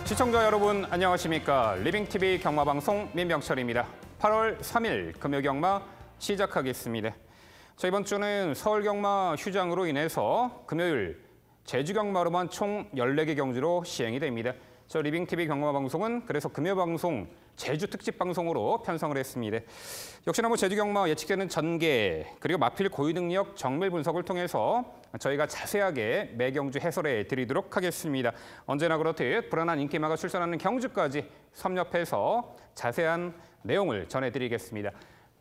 시청자 여러분 안녕하십니까. 리빙TV 경마방송 민병철입니다. 8월 3일 금요경마 시작하겠습니다. 이번 주는 서울경마 휴장으로 인해서 금요일 제주경마로만 총 14개 경주로 시행이 됩니다. 리빙TV 경마방송은 그래서 금요방송 제주 특집 방송으로 편성을 했습니다. 역시나 제주경마 예측되는 전개 그리고 마필 고유 능력 정밀 분석을 통해서 저희가 자세하게 매 경주 해설해 드리도록 하겠습니다. 언제나 그렇듯 불안한 인기마가 출전하는 경주까지 섭렵해서 자세한 내용을 전해드리겠습니다.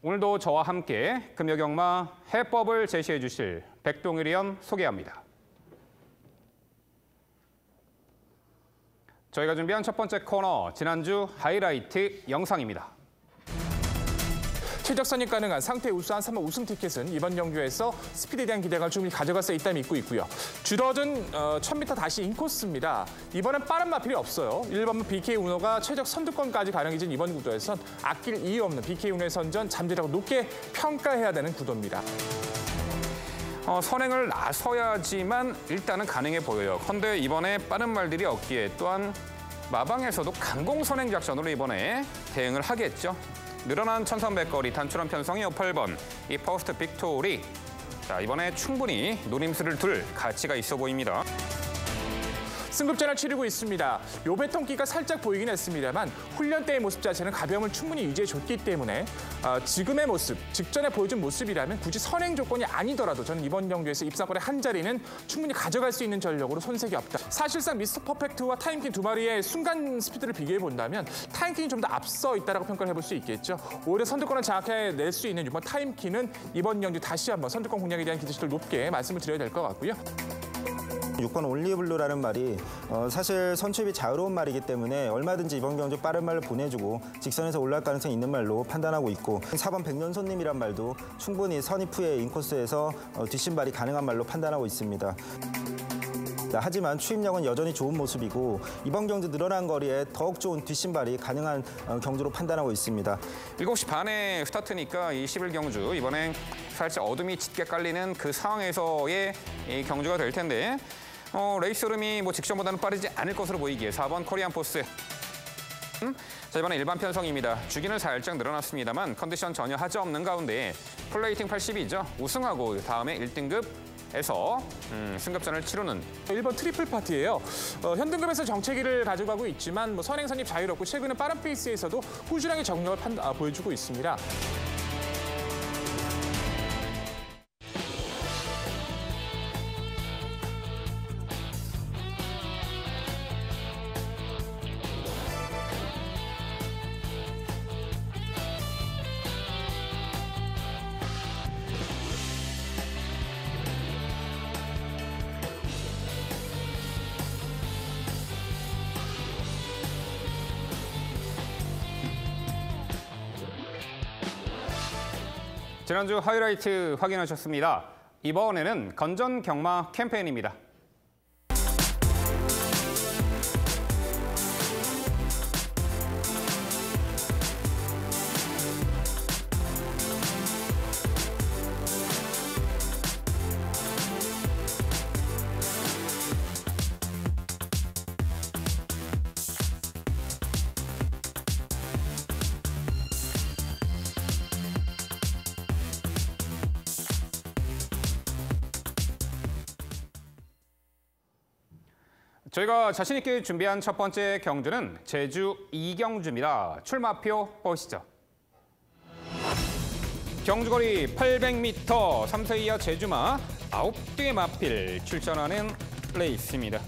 오늘도 저와 함께 금요경마 해법을 제시해 주실 백동일 위원 소개합니다. 저희가 준비한 첫 번째 코너, 지난주 하이라이트 영상입니다. 최적 선입 가능한 상태 우수한 3번 우승 티켓은 이번 경주에서 스피드에 대한 기대감을 충분히 가져갈 수 있다 믿고 있고요. 줄어든 1000m 다시 인코스입니다. 이번엔 빠른 마필이 없어요. 1번은 BK 우노가 최적 선두권까지 가능해진 이번 구도에선 아낄 이유 없는 BK 우노의 선전 잠재력을 높게 평가해야 되는 구도입니다. 선행을 나서야지만 일단은 가능해 보여요. 그런데 이번에 빠른 말들이 없기에 또한 마방에서도 강공 선행 작전으로 이번에 대응을 하겠죠. 늘어난 1300거리 단출한 편성이 8번 이 퍼스트 빅토리. 이번에 충분히 노림수를 둘 가치가 있어 보입니다. 승급전을 치르고 있습니다. 요배통기가 살짝 보이긴 했습니다만 훈련 때의 모습 자체는 가벼움을 충분히 유지해줬기 때문에 지금의 모습, 직전에 보여준 모습이라면 굳이 선행 조건이 아니더라도 저는 이번 경주에서 입상권의 한 자리는 충분히 가져갈 수 있는 전력으로 손색이 없다. 사실상 미스터 퍼펙트와 타임킹 두 마리의 순간 스피드를 비교해 본다면 타임킹이 좀 더 앞서 있다고 평가를 해볼 수 있겠죠. 오히려 선두권을 장악해낼 수 있는 이번 타임킹은 이번 경주 다시 한번 선두권 공략에 대한 기대치를 높게 말씀을 드려야 될 것 같고요. 6번 올리블루라는 말이 사실 선출이 자유로운 말이기 때문에 얼마든지 이번 경주 빠른 말을 보내주고 직선에서 올라갈 가능성이 있는 말로 판단하고 있고 4번 백년손님이란 말도 충분히 선입 후에 인코스에서 뒷신발이 가능한 말로 판단하고 있습니다. 하지만 추임력은 여전히 좋은 모습이고 이번 경주 늘어난 거리에 더욱 좋은 뒷신발이 가능한 경주로 판단하고 있습니다. 7시 반에 스타트니까 이 11경주 이번엔 살짝 어둠이 짙게 깔리는 그 상황에서의 이 경주가 될 텐데 레이스 흐름이 직전보다는 빠르지 않을 것으로 보이기에 4번 코리안 포스. 이번에 일반 편성입니다. 주기는 살짝 늘어났습니다만 컨디션 전혀 하자 없는 가운데 플레이팅 80이죠. 우승하고 다음에 1등급에서 승급전을 치르는 1번 트리플 파티예요. 현등급에서 정체기를 가져가고 있지만 선행 선입 자유롭고 최근에 빠른 페이스에서도 꾸준하게 정력을 보여주고 있습니다. 지난주 하이라이트 확인하셨습니다. 이번에는 건전 경마 캠페인입니다. 저희가 자신 있게 준비한 첫 번째 경주는 제주 2경주입니다. 출마표 보시죠. 경주거리 800m 3세 이하 제주마 9대의 마필 출전하는 레이스입니다.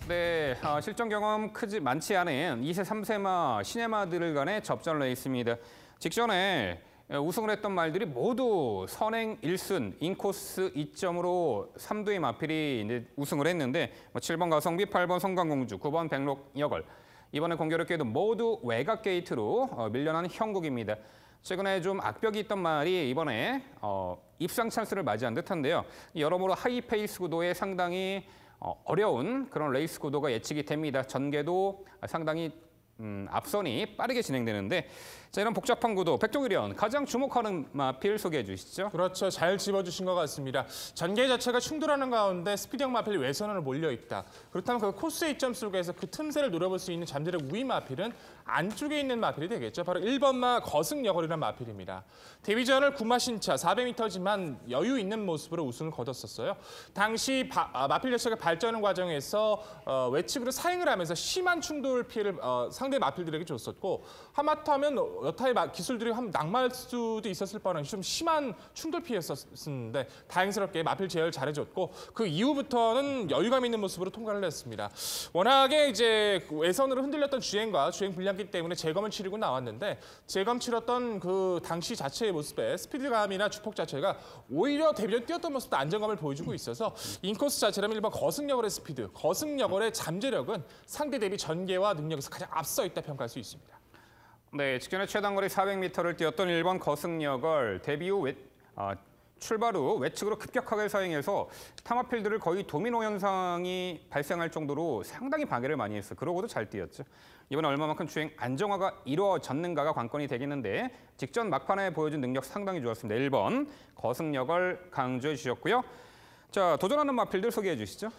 네, 실전 경험 많지 않은 2세, 3세마 신예마들 간의 접전 레이스입니다. 직전에 우승을 했던 말들이 모두 선행 1순, 인코스 2점으로 3두의 마필이 이제 우승을 했는데 7번 가성비, 8번 성강공주, 9번 백록여걸. 이번에 공교롭게도 모두 외곽 게이트로 밀려난 형국입니다. 최근에 좀 악벽이 있던 말이 이번에 입상 찬스를 맞이한 듯한데요. 여러모로 하이페이스 구도에 상당히 어려운 그런 레이스 구도가 예측이 됩니다. 전개도 상당히 앞선이 빠르게 진행되는데 자, 이런 복잡한 구도, 백종일 의원 가장 주목하는 마필 소개해 주시죠. 그렇죠. 잘 짚어주신 것 같습니다. 전개 자체가 충돌하는 가운데 스피드형 마필이 외선으로 몰려있다. 그렇다면 그 코스의 이점 속에서 그 틈새를 노려볼 수 있는 잠재력 우위 마필은 안쪽에 있는 마필이 되겠죠. 바로 1번마 거승여걸이라는 마필입니다. 데뷔전을 구마 신차 400m지만 여유 있는 모습으로 우승을 거뒀었어요. 당시 마필 자체가 발전하는 과정에서 외측으로 사행을 하면서 심한 충돌 피해를 상대 마필들에게 줬었고 하마터면 여타의 기술들이 한 낙마할 수도 있었을 뻔한 좀 심한 충돌 피해였었는데 다행스럽게 마필 제어를 잘해줬고 그 이후부터는 여유감 있는 모습으로 통과를 했습니다. 워낙에 이제 외선으로 흔들렸던 주행과 주행 불량기 때문에 재검을 치르고 나왔는데 재검 치렀던 그 당시 자체의 모습에 스피드감이나 주폭 자체가 오히려 데뷔전 뛰었던 모습도 안정감을 보여주고 있어서 인코스 자체라면 일반 거승여걸의 스피드, 거승여걸의 잠재력은 상대 대비 전개와 능력에서 가장 앞서 있다 평가할 수 있습니다. 네, 직전에 최단거리 400m를 뛰었던 1번 거승여걸 데뷔 후 출발 후 외측으로 급격하게 사행해서 타마필드를 거의 도미노 현상이 발생할 정도로 상당히 방해를 많이 했어요. 그러고도 잘 뛰었죠. 이번에 얼마만큼 주행 안정화가 이루어졌는가가 관건이 되겠는데 직전 막판에 보여준 능력 상당히 좋았습니다. 1번 거승여걸 강조해 주셨고요. 자, 도전하는 마필들 소개해 주시죠.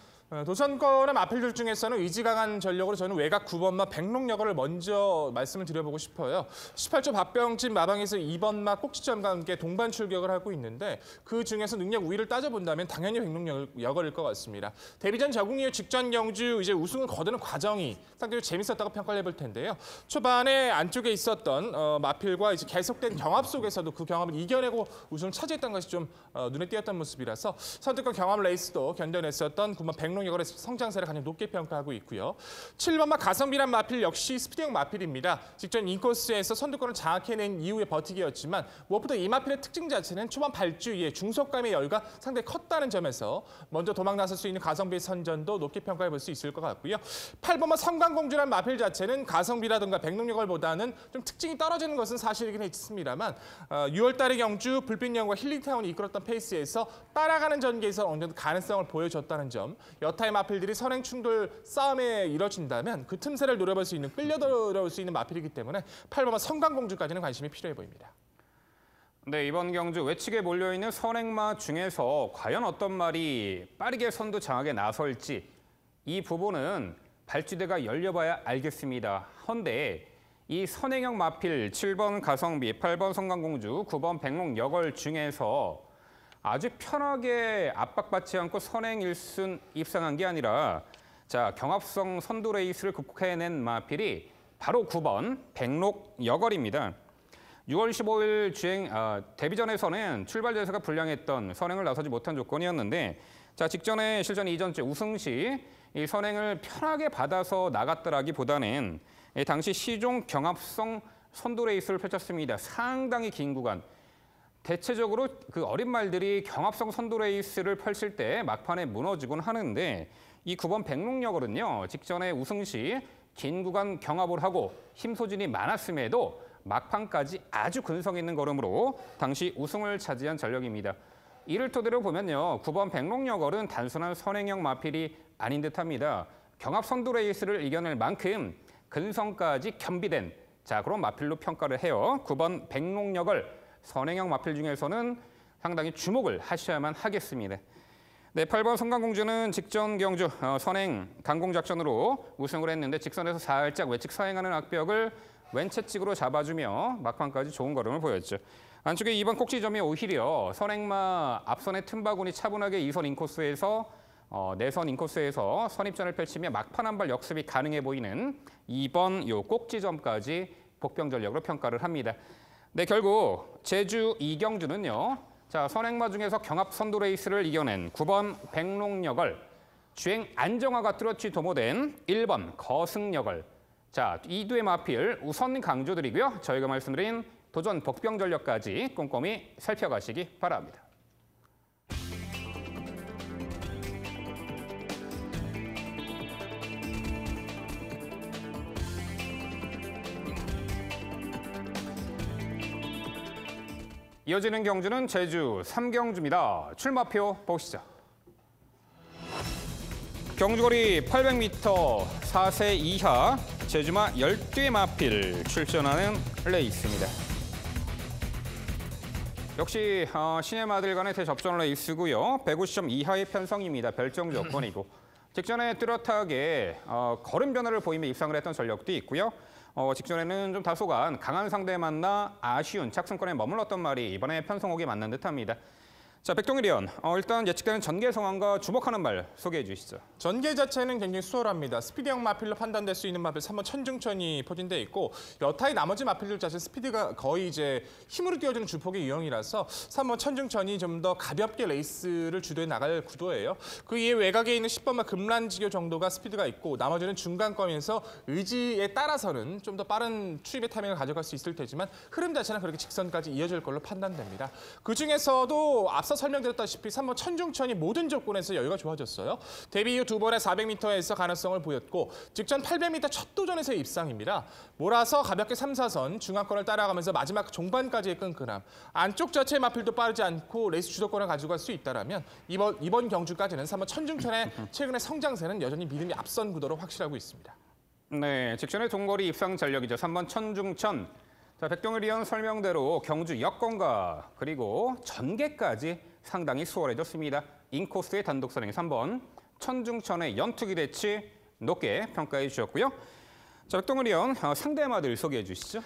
도전권의 마필들 중에서는 의지 강한 전력으로 저는 외곽 9번마 백록여걸을 먼저 말씀을 드려보고 싶어요. 18조 박병진 마방에서 2번마 꼭지점과 함께 동반 출격을 하고 있는데 그 중에서 능력 우위를 따져본다면 당연히 백록여걸일 것 같습니다. 데뷔전 적응 이후 직전 경주 이제 우승을 거두는 과정이 상당히 재밌었다고 평가를 해볼 텐데요. 초반에 안쪽에 있었던 마필과 이제 계속된 경합 속에서도 그 경합을 이겨내고 우승을 차지했던 것이 좀 눈에 띄었던 모습이라서 선택과 경합 레이스도 견뎌냈었던 9번 백록여걸의 성장세를 가장 높게 평가하고 있고요. 7번마 가성비란 마필 역시 스피드형 마필입니다. 직전 인코스에서 선두권을 장악해낸 이후의 버티기였지만 무엇보다 이 마필의 특징 자체는 초반 발주위에 중속감의 여유가 상당히 컸다는 점에서 먼저 도망 나설 수 있는 가성비의 선전도 높게 평가해 볼 수 있을 것 같고요. 8번마 성강공주란 마필 자체는 가성비라든가 백록여걸보다는 좀 특징이 떨어지는 것은 사실이긴 했습니다만 6월 달의 경주 불빛연과 힐링타운이 이끌었던 페이스에서 따라가는 전개에서 어느 정도 가능성을 보여줬다는 점, 여타의 마필들이 선행 충돌 싸움에 이뤄진다면 그 틈새를 노려볼 수 있는, 끌려들어올 수 있는 마필이기 때문에 8번마 성강공주까지는 관심이 필요해 보입니다. 네, 이번 경주 외측에 몰려있는 선행마 중에서 과연 어떤 말이 빠르게 선두 장악에 나설지 이 부분은 발주대가 열려봐야 알겠습니다. 헌데 이 선행형 마필 7번 가성비, 8번 성강공주, 9번 백록여걸 중에서 아주 편하게 압박받지 않고 선행 1순 입상한 게 아니라 자, 경합성 선두 레이스를 극복해낸 마필이 바로 9번 백록여걸입니다. 6월 15일 데뷔전에서는 출발 제세가 불량했던 선행을 나서지 못한 조건이었는데 자, 직전에 실전 이전째 우승 시 이 선행을 편하게 받아서 나갔더라기보다는 당시 시종 경합성 선두 레이스를 펼쳤습니다. 상당히 긴 구간. 대체적으로 그 어린 말들이 경합성 선두 레이스를 펼칠 때 막판에 무너지곤 하는데 이 9번 백록여걸은요. 직전에 우승 시 긴 구간 경합을 하고 힘 소진이 많았음에도 막판까지 아주 근성 있는 걸음으로 당시 우승을 차지한 전력입니다. 이를 토대로 보면요. 9번 백록여걸은 단순한 선행형 마필이 아닌 듯합니다. 경합 선두 레이스를 이겨낼 만큼 근성까지 겸비된 자, 그런 마필로 평가를 해요. 9번 백록여걸 선행형 마필 중에서는 상당히 주목을 하셔야만 하겠습니다. 네, 8번 성강공주는 직전 경주 선행 강공작전으로 우승을 했는데 직선에서 살짝 외측 사행하는 악벽을 왼채찍으로 잡아주며 막판까지 좋은 걸음을 보였죠. 안쪽에 2번 꼭지점이 오히려 선행마 앞선의 틈바구니 차분하게 2선 인코스에서 내선 인코스에서 선입전을 펼치며 막판 한 발 역습이 가능해 보이는 2번 요 꼭지점까지 복병 전력으로 평가를 합니다. 네, 결국 제주 이경주는요. 자, 선행마 중에서 경합 선두 레이스를 이겨낸 9번 백록여걸, 주행 안정화가 뚜렷이 도모된 1번 거승여걸. 자, 이 두의 마필 우선 강조드리고요. 저희가 말씀드린 도전 복병 전력까지 꼼꼼히 살펴가시기 바랍니다. 이어지는 경주는 제주 3경주입니다. 출마표 보시죠. 경주거리 800m 4세 이하 제주마 12 마필 출전하는 레이스입니다. 역시 신의 마들 간의 대접전 레이스고요. 150점 이하의 편성입니다. 별정 조건이고. 직전에 뚜렷하게 걸음 변화를 보이며 입상을 했던 전력도 있고요. 직전에는 좀 다소간 강한 상대에 만나 아쉬운 착승권에 머물렀던 말이 이번에 편성옥에 맞는 듯합니다. 자, 백동일 의원, 일단 예측되는 전개 상황과 주목하는 말 소개해 주시죠. 전개 자체는 굉장히 수월합니다. 스피드형 마필로 판단될 수 있는 마필 3번 천중천이 포진돼 있고 여타의 나머지 마필들 자체 스피드가 거의 이제 힘으로 뛰어주는 주폭의 유형이라서 3번 천중천이 좀 더 가볍게 레이스를 주도해 나갈 구도예요. 그 이에 외곽에 있는 10번마 금란지교 정도가 스피드가 있고 나머지는 중간권에서 의지에 따라서는 좀 더 빠른 추입의 타이밍을 가져갈 수 있을 테지만 흐름 자체는 그렇게 직선까지 이어질 걸로 판단됩니다. 그중에서도 앞서 설명드렸다시피 3번 천중천이 모든 조건에서 여유가 좋아졌어요. 데뷔 이후 두 번의 400m에서 가능성을 보였고 직전 800m 첫 도전에서의 입상입니다. 몰아서 가볍게 3, 4선 중앙권을 따라가면서 마지막 종반까지의 끈끈함. 안쪽 자체의 마필도 빠르지 않고 레이스 주도권을 가져갈 수 있다면 이번 경주까지는 3번 천중천의 최근의 성장세는 여전히 믿음이 앞선 구도로 확실하고 있습니다. 네, 직전의 동거리 입상 전력이죠. 3번 천중천. 자, 백동일 의원 설명대로 경주 여건과 그리고 전개까지 상당히 수월해졌습니다. 인코스의 단독 선행 3번 천중천의 연투기 대치 높게 평가해 주셨고요. 자, 백동일 의원 상대 마들 소개해 주시죠.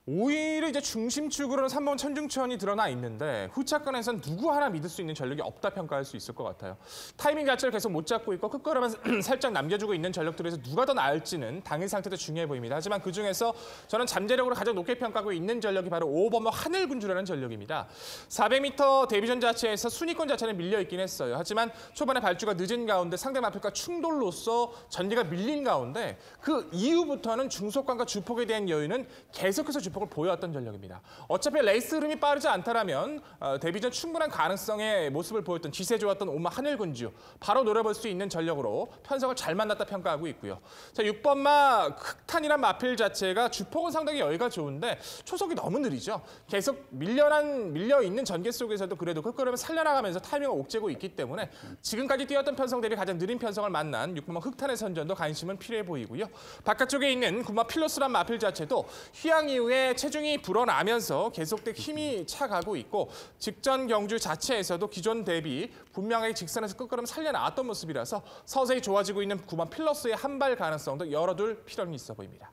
오히려 이제 중심축으로는 3번 천중천이 드러나 있는데 후차권에선 누구 하나 믿을 수 있는 전력이 없다 평가할 수 있을 것 같아요. 타이밍 자체를 계속 못 잡고 있고 끝걸음은 살짝 남겨주고 있는 전력들에서 누가 더 나을지는 당일 상태도 중요해 보입니다. 하지만 그중에서 저는 잠재력으로 가장 높게 평가하고 있는 전력이 바로 5번마 하늘군주라는 전력입니다. 400m 데뷔전 자체에서 순위권 자체는 밀려있긴 했어요. 하지만 초반에 발주가 늦은 가운데 상대 마필과 충돌로서 전개가 밀린 가운데 그 이후부터는 중속권과 주폭에 대한 여유는 계속해서 주폭을 보여왔던 전력입니다. 어차피 레이스 흐름이 빠르지 않다면 데뷔전 충분한 가능성의 모습을 보였던 지세 좋았던 오마 하늘군주 바로 노려볼 수 있는 전력으로 편성을 잘 만났다 평가하고 있고요. 자, 6번마 흑탄이란 마필 자체가 주폭은 상당히 여유가 좋은데 초속이 너무 느리죠. 계속 밀려있는 전개 속에서도 그래도 끝걸음을 살려나가면서 타이밍을 옥죄고 있기 때문에 지금까지 뛰었던 편성 대비 가장 느린 편성을 만난 6번마 흑탄의 선전도 관심은 필요해 보이고요. 바깥쪽에 있는 9번마 필로스란 마필 자체도 휴양 이후에 체중이 불어나면서 계속된 힘이 차가고 있고 직전 경주 자체에서도 기존 대비 분명하게 직선에서 끝걸음 살려나왔던 모습이라서 서서히 좋아지고 있는 9번 필로스의 한발 가능성도 열어둘 필요는 있어 보입니다.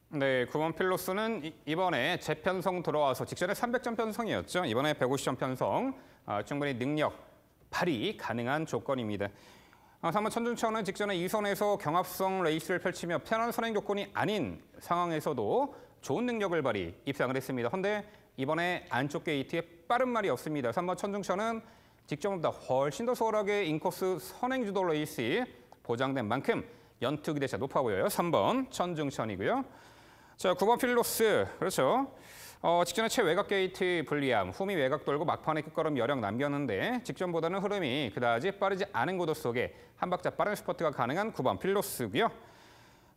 네, 9번 필로스는 이번에 재편성 들어와서 직전에 300점 편성이었죠. 이번에 150점 편성, 충분히 능력 발휘 가능한 조건입니다. 3번 천중천은 직전에 2선에서 경합성 레이스를 펼치며 편한 선행 조건이 아닌 상황에서도 좋은 능력을 발휘 입상을 했습니다. 그런데 이번에 안쪽 게이트에 빠른 말이 없습니다. 3번 천중천은 직전보다 훨씬 더 수월하게 인코스 선행 주도 레이스 보장된 만큼 연투 기대차 높아 보여요. 3번 천중천이고요. 자, 9번 필로스. 그렇죠. 직전에 최외곽 게이트 불리함, 후미 외곽 돌고 막판에 끝걸음 여력 남겼는데 직전보다는 흐름이 그다지 빠르지 않은 구도 속에 한 박자 빠른 스퍼트가 가능한 9번 필로스고요.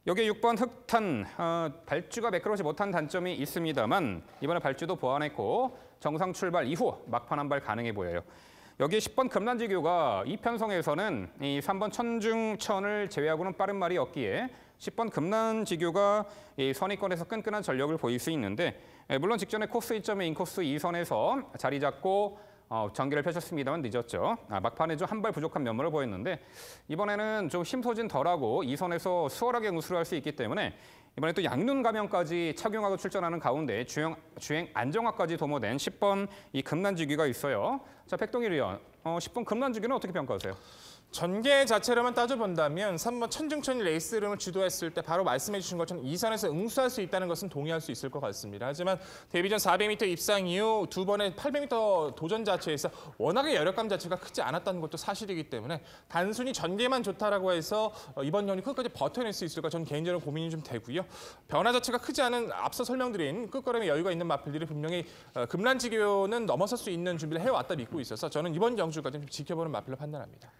여기에 6번 흑탄, 발주가 매끄러우지 못한 단점이 있습니다만 이번에 발주도 보완했고 정상 출발 이후 막판 한 발 가능해 보여요. 여기에 10번 금란지교가 이 편성에서는 이 3번 천중천을 제외하고는 빠른 말이 없기에 10번 금란지교가 이 선위권에서 끈끈한 전력을 보일 수 있는데 물론 직전에 코스 2점의 인코스 2선에서 자리 잡고 전개를 펼쳤습니다만 늦었죠. 막판에 좀 한 발 부족한 면모를 보였는데 이번에는 좀 힘소진 덜하고 2선에서 수월하게 응수를 할 수 있기 때문에 이번에 또 양눈 가면까지 착용하고 출전하는 가운데 주행 안정화까지 도모된 10번 이 금란지귀가 있어요. 자, 백동일 의원, 10번 금란지귀는 어떻게 평가하세요? 전개 자체로만 따져본다면 3번 천중천이 레이스 흐름을 주도했을 때 바로 말씀해 주신 것처럼 2선에서 응수할 수 있다는 것은 동의할 수 있을 것 같습니다. 하지만 데뷔전 400m 입상 이후 두 번의 800m 도전 자체에서 워낙에 여력감 자체가 크지 않았다는 것도 사실이기 때문에 단순히 전개만 좋다라고 해서 이번 경기 끝까지 버텨낼 수 있을까 저는 개인적으로 고민이 좀 되고요. 변화 자체가 크지 않은 앞서 설명드린 끝걸음에 여유가 있는 마필들이 분명히 금란지교는 넘어설 수 있는 준비를 해왔다 믿고 있어서 저는 이번 경주까지 좀 지켜보는 마필로 판단합니다.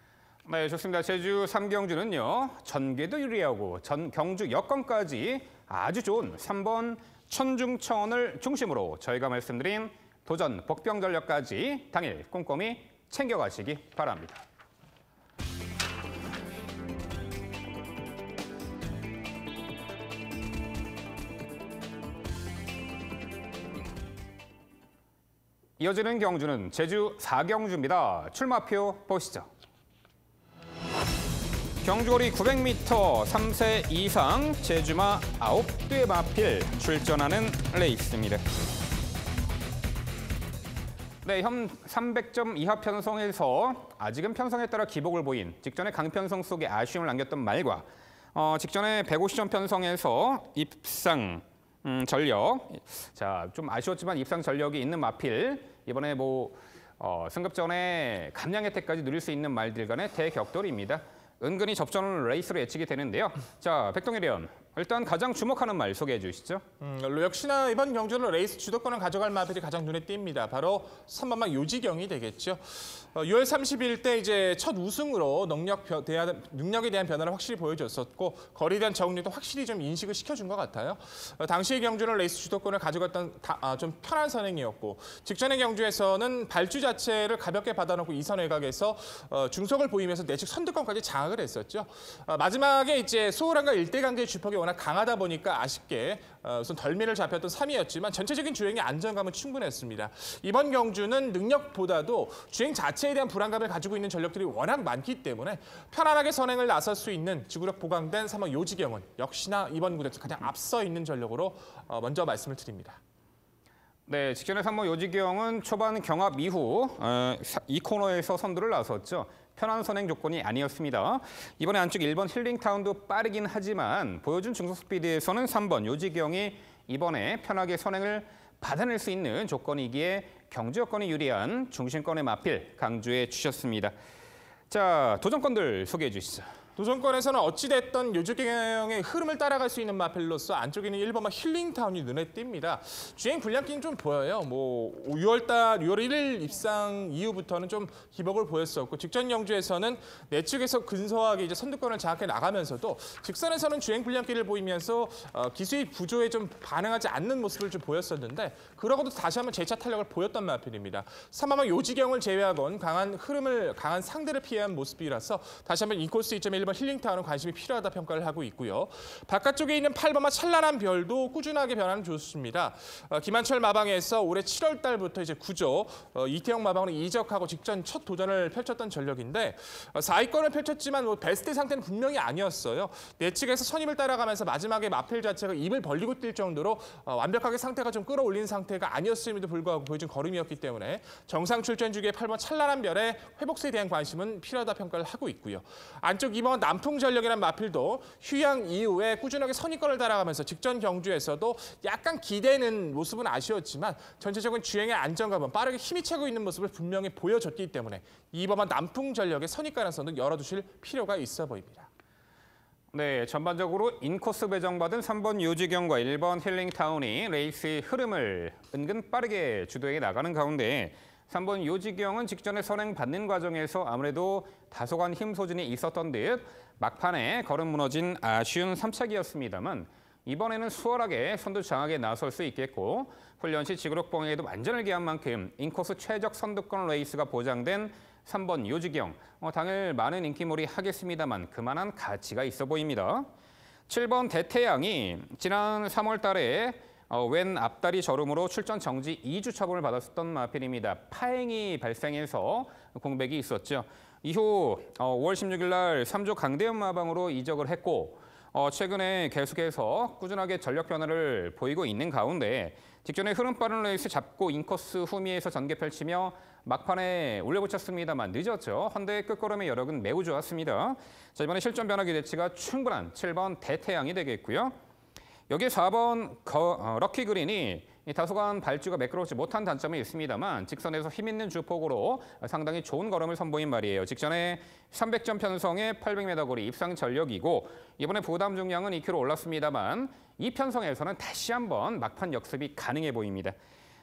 네, 좋습니다. 제주 3경주는요. 전개도 유리하고 경주 여건까지 아주 좋은 3번 천중천을 중심으로 저희가 말씀드린 도전 복병 전력까지 당일 꼼꼼히 챙겨가시기 바랍니다. 이어지는 경주는 제주 4경주입니다. 출마표 보시죠. 경주거리 900m 3세 이상 제주마 9대 마필 출전하는 레이스입니다. 네, 현 300점 이하 편성에서 아직은 편성에 따라 기복을 보인 직전에 강편성 속에 아쉬움을 남겼던 말과 직전에 150점 편성에서 입상 전력, 자, 좀 아쉬웠지만 입상 전력이 있는 마필, 이번에 승급 전에 감량 혜택까지 누릴 수 있는 말들 간의 대격돌입니다. 은근히 접전 레이스로 예측이 되는데요. 자, 백동일 의원, 일단 가장 주목하는 말 소개해 주시죠. 역시나 이번 경주는 레이스 주도권을 가져갈 마필이 가장 눈에 띕니다. 바로 3번막 요지경이 되겠죠. 6월 30일 때 이제 첫 우승으로 능력에 대한 변화를 확실히 보여줬었고 거리에 대한 적응력도 확실히 좀 인식을 시켜준 것 같아요. 당시의 경주는 레이스 주도권을 가져갔던 좀 편한 선행이었고 직전의 경주에서는 발주 자체를 가볍게 받아놓고 2선 외곽에서 중속을 보이면서 내측 선두권까지 장악을 했었죠. 마지막에 이제 수호랑과 일대강제의 주폭이 워낙 강하다 보니까 아쉽게 우선 덜미를 잡혔던 3위였지만 전체적인 주행의 안정감은 충분했습니다. 이번 경주는 능력보다도 주행 자체에 대한 불안감을 가지고 있는 전력들이 워낙 많기 때문에 편안하게 선행을 나설 수 있는 지구력 보강된 3번 요지경은 역시나 이번 구대에서 가장 앞서 있는 전력으로 먼저 말씀을 드립니다. 네, 직전에 3번 요지경은 초반 경합 이후 이 코너에서 선두를 나섰죠. 편한 선행 조건이 아니었습니다. 이번에 안쪽 1번 힐링타운도 빠르긴 하지만 보여준 중속 스피드에서는 3번 요지경이 이번에 편하게 선행을 받아낼 수 있는 조건이기에 경주 여건이 유리한 중심권의 마필 강조해 주셨습니다. 자, 도전권들 소개해 주시죠. 도전권에서는 어찌됐던 요지경의 흐름을 따라갈 수 있는 마필로서 안쪽에는 1번막 힐링타운이 눈에 띕니다. 주행 불량기는 좀 보여요. 6월 1일 입상 이후부터는 좀 기복을 보였었고 직전 경주에서는 내측에서 근소하게 이제 선두권을 장악해 나가면서도 직선에서는 주행 불량기를 보이면서 기수의 부조에 좀 반응하지 않는 모습을 좀 보였었는데 그러고도 다시 한번 재차 탄력을 보였던 마필입니다. 3번막 요지경을 제외하곤 강한 상대를 피한 모습이라서 다시 한번 인코스 2.1번 힐링타운은 관심이 필요하다 평가를 하고 있고요. 바깥쪽에 있는 8번마 찬란한 별도 꾸준하게 변화는 좋습니다. 김한철 마방에서 올해 7월 달부터 이제 구조 이태영 마방으로 이적하고 직전 첫 도전을 펼쳤던 전력인데 4위권을 펼쳤지만 베스트 상태는 분명히 아니었어요. 내측에서 선임을 따라가면서 마지막에 마필 자체가 입을 벌리고 뛸 정도로 완벽하게 상태가 좀 끌어올린 상태가 아니었음에도 불구하고 보여준 걸음이었기 때문에 정상 출전 주기의 8번 찬란한 별의 회복세에 대한 관심은 필요하다 평가를 하고 있고요. 안쪽 2번 남풍전력이라는 마필도 휴양 이후에 꾸준하게 선의권을 따라가면서 직전 경주에서도 약간 기대는 모습은 아쉬웠지만 전체적인 주행의 안정감은 빠르게 힘이 차고 있는 모습을 분명히 보여줬기 때문에 2번만 남풍전력의 선의권에서는 열어두실 필요가 있어 보입니다. 네, 전반적으로 인코스 배정받은 3번 요지경과 1번 힐링타운이 레이스의 흐름을 은근 빠르게 주도해 나가는 가운데 3번 요지경은 직전에 선행 받는 과정에서 아무래도 다소간 힘 소진이 있었던 듯 막판에 걸음 무너진 아쉬운 3착이었습니다만 이번에는 수월하게 선두 장악에 나설 수 있겠고 훈련 시 지구력 봉에도 완전을 기한 만큼 인코스 최적 선두권 레이스가 보장된 3번 요지경, 당일 많은 인기몰이 하겠습니다만 그만한 가치가 있어 보입니다. 7번 대태양이 지난 3월 달에 왼 앞다리 저름으로 출전 정지 2주 처분을 받았었던 마필입니다. 파행이 발생해서 공백이 있었죠. 이후 5월 16일 날 3조 강대현 마방으로 이적을 했고 최근에 계속해서 꾸준하게 전력 변화를 보이고 있는 가운데 직전에 흐름 빠른 레이스 잡고 인코스 후미에서 전개 펼치며 막판에 올려붙였습니다만 늦었죠. 헌데의 끝걸음의 여력은 매우 좋았습니다. 자, 이번에 실전 변화 기대치가 충분한 7번 대태양이 되겠고요. 여기에 4번 럭키 그린이 다소간 발주가 매끄럽지 못한 단점이 있습니다만 직선에서 힘있는 주폭으로 상당히 좋은 걸음을 선보인 말이에요. 직전에 300점 편성의 800m 거리 입상 전력이고 이번에 부담 중량은 2kg 올랐습니다만 이 편성에서는 다시 한번 막판 역습이 가능해 보입니다.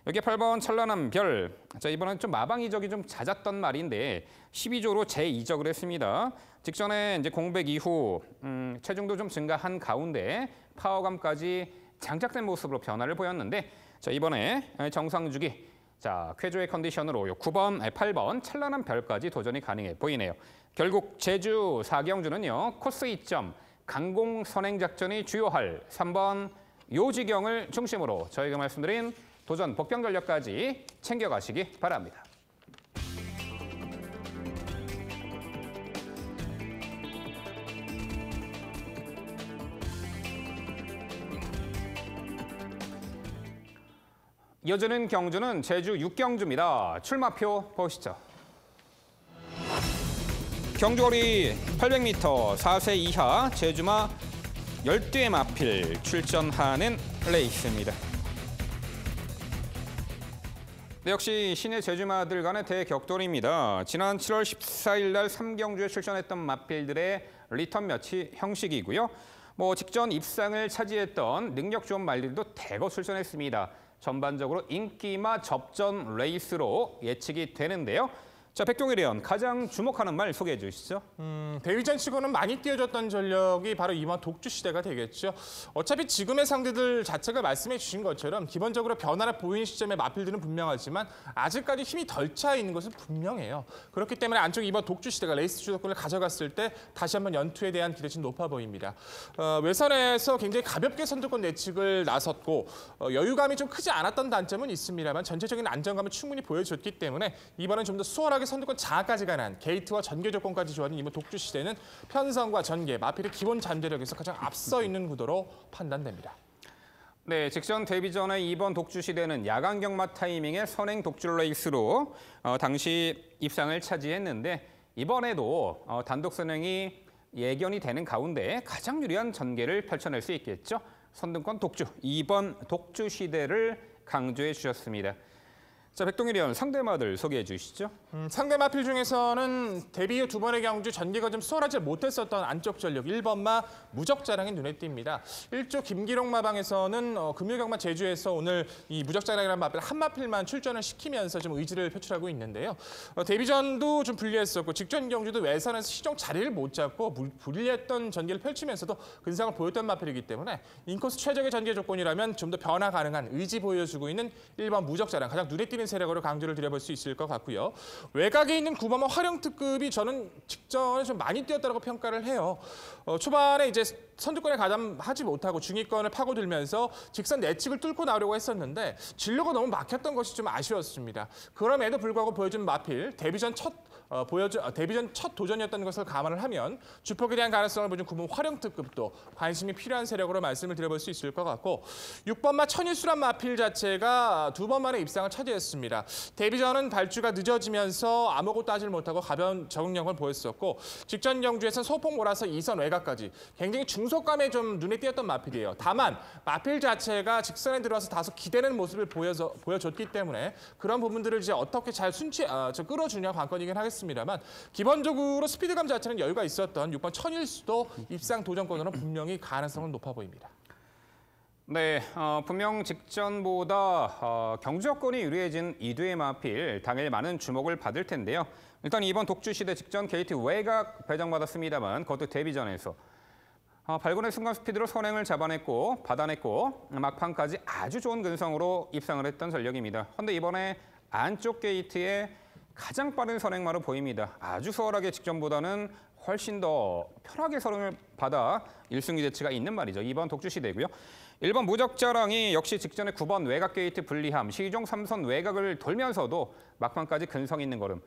여기에 8번 찬란한 별, 자, 이번엔 좀 마방 이적이 좀 잦았던 말인데 12조로 재이적을 했습니다. 직전에 이제 공백 이후 체중도 좀 증가한 가운데 파워감까지 장착된 모습으로 변화를 보였는데 자, 이번에 정상 주기, 자, 쾌조의 컨디션으로 9번, 8번 찬란한 별까지 도전이 가능해 보이네요. 결국 제주 4경주는요. 코스 2점, 강공 선행 작전이 주요할 3번 요지경을 중심으로 저희가 말씀드린 도전 복병 전력까지 챙겨가시기 바랍니다. 이어지는 경주는 제주 6경주입니다. 출마표 보시죠. 경주거리 800m 4세 이하 제주마 12회 마필 출전하는 레이스입니다. 네, 역시 시내 제주마들 간의 대격돌입니다. 지난 7월 14일 날 3경주에 출전했던 마필들의 리턴 매치 형식이고요. 직전 입상을 차지했던 능력 좋은 말들도 대거 출전했습니다. 전반적으로 인기마 접전 레이스로 예측이 되는데요. 자, 백동일 의원, 가장 주목하는 말 소개해 주시죠. 대위전 치고는 많이 띄워줬던 전력이 바로 이번 독주 시대가 되겠죠. 어차피 지금의 상대들 자체가 말씀해 주신 것처럼 기본적으로 변화를 보이는 시점에 마필들은 분명하지만 아직까지 힘이 덜 차 있는 것은 분명해요. 그렇기 때문에 안쪽 이번 독주 시대가 레이스 주도권을 가져갔을 때 다시 한번 연투에 대한 기대치는 높아 보입니다. 외선에서 굉장히 가볍게 선두권 예측을 나섰고 여유감이 좀 크지 않았던 단점은 있습니다만 전체적인 안정감을 충분히 보여줬기 때문에 이번엔 좀 더 수월하게 선두권 장악까지 가는 게이트와 전개 조건까지 좋아하는 이번 독주 시대는 편성과 전개, 마필의 기본 잠재력에서 가장 앞서 있는 구도로 판단됩니다. 네, 직전 데뷔 전에 이번 독주 시대는 야간 경마 타이밍의 선행 독주 레이스로 당시 입상을 차지했는데 이번에도 단독 선행이 예견이 되는 가운데 가장 유리한 전개를 펼쳐낼 수 있겠죠. 선두권 독주, 이번 독주 시대를 강조해 주셨습니다. 자, 백동일 의원, 상대마들 소개해 주시죠. 상대 마필 중에서는 데뷔 후 두 번의 경주 전개가 좀 수월하지 못했었던 안쪽 전력 1번마 무적자랑이 눈에 띕니다. 1조 김기록 마방에서는 금요경마 제주에서 오늘 이 무적자랑이라는 마필 한 마필만 출전을 시키면서 좀 의지를 표출하고 있는데요. 데뷔전도 좀 불리했었고 직전 경주도 외선에서 시종 자리를 못 잡고 불리했던 전개를 펼치면서도 근성을 보였던 마필이기 때문에 인코스 최적의 전개 조건이라면 좀 더 변화 가능한 의지 보여주고 있는 1번 무적자랑 가장 눈에 띄는 세력으로 강조를 드려볼 수 있을 것 같고요. 외곽에 있는 9번마 활용특급이 저는 직전에 좀 많이 뛰었다고 평가를 해요. 초반에 이제 선두권에 가담하지 못하고 중위권을 파고들면서 직선 내측을 뚫고 나오려고 했었는데 진로가 너무 막혔던 것이 좀 아쉬웠습니다. 그럼에도 불구하고 보여준 마필 데뷔전 첫 도전이었던 것을 감안을 하면 주폭에 대한 가능성을 보여준 9번 활용특급도 관심이 필요한 세력으로 말씀을 드려볼 수 있을 것 같고 6번마 천일수란 마필 자체가 두 번 만에 입상을 차지했습니다. 데뷔전은 발주가 늦어지면서 아무것도 하질 못하고 가벼운 적응력을 보였었고 직전 경주에서는 소폭 몰아서 2선 외곽까지 굉장히 중속감에 좀 눈에 띄었던 마필이에요. 다만 마필 자체가 직선에 들어와서 다소 기대는 모습을 보여줬기 때문에 그런 부분들을 이제 어떻게 잘 끌어주냐 관건이긴 하겠습니다만 기본적으로 스피드감 자체는 여유가 있었던 6번 천일수도 입상 도전권으로 분명히 가능성은 높아 보입니다. 네, 분명 직전보다 경주 여건이 유리해진 이두의 마필 당일 많은 주목을 받을 텐데요. 일단 이번 독주 시대 직전 게이트 외곽 배정받았습니다만 그것도 데뷔전에서 발군의 순간 스피드로 선행을 잡아냈고 받아냈고 막판까지 아주 좋은 근성으로 입상을 했던 전력입니다. 그런데 이번에 안쪽 게이트에 가장 빠른 선행마로 보입니다. 아주 수월하게 직전보다는 훨씬 더 편하게 선행을 받아 1승 기대치가 있는 말이죠. 이번 독주 시대고요. 1번 무적자랑이 역시 직전에 9번 외곽 게이트 불리함, 시종 3선 외곽을 돌면서도 막판까지 근성 있는 걸음.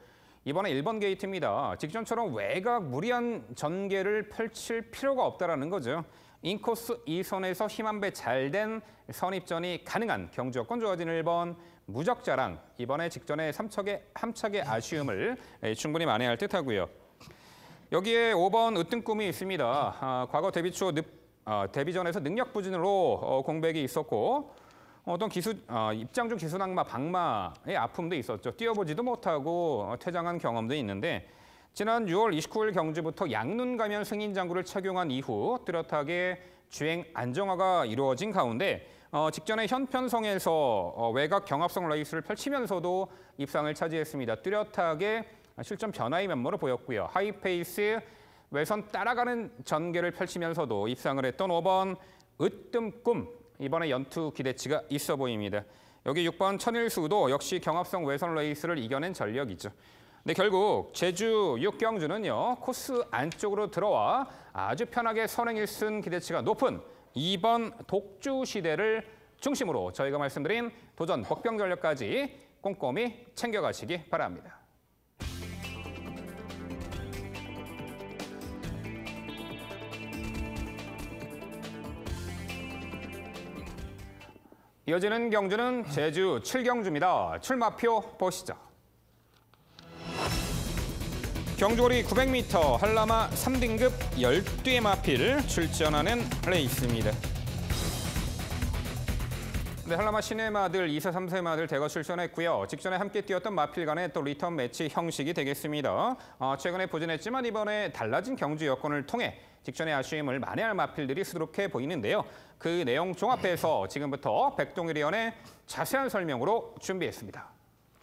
이번에 1번 게이트입니다. 직전처럼 외곽 무리한 전개를 펼칠 필요가 없다라는 거죠. 인코스 2선에서 힘 한 배 잘 된 선입전이 가능한 경주 여건 좋아진 1번 무적자랑. 이번에 직전에 함착의 아쉬움을 충분히 만회할 듯하고요. 여기에 5번 으뜸꿈이 있습니다. 과거 데뷔 초 데뷔전에서 능력 부진으로 공백이 있었고 어떤 입장 중 기수낙마, 방마의 아픔도 있었죠. 뛰어보지도 못하고 퇴장한 경험도 있는데 지난 6월 29일 경주부터 양눈 가면 승인 장구를 착용한 이후 뚜렷하게 주행 안정화가 이루어진 가운데 직전에 현편성에서 외곽 경합성 레이스를 펼치면서도 입상을 차지했습니다. 뚜렷하게 실전 변화의 면모를 보였고요. 하이페이스 외선 따라가는 전개를 펼치면서도 입상을 했던 5번 으뜸꿈. 이번에 연투 기대치가 있어 보입니다. 여기 6번 천일수도 역시 경합성 외선 레이스를 이겨낸 전력이죠. 근데 결국 제주 6경주는요. 코스 안쪽으로 들어와 아주 편하게 선행 1승 기대치가 높은 2번 독주 시대를 중심으로 저희가 말씀드린 도전 복병 전력까지 꼼꼼히 챙겨가시기 바랍니다. 이어지는 경주는 제주 7경주입니다. 출마표 보시죠. 경주거리 900m 한라마 3등급 12의 마필 출전하는 레이스입니다. 네, 한라마 신의 마들 2세, 3세 마들 대거 출전했고요. 직전에 함께 뛰었던 마필 간의 또 리턴 매치 형식이 되겠습니다. 최근에 부진했지만 이번에 달라진 경주 여건을 통해 직전의 아쉬움을 만회할 마필들이 수두룩해 보이는데요. 그 내용 종합해서 지금부터 백동일 위원의 자세한 설명으로 준비했습니다.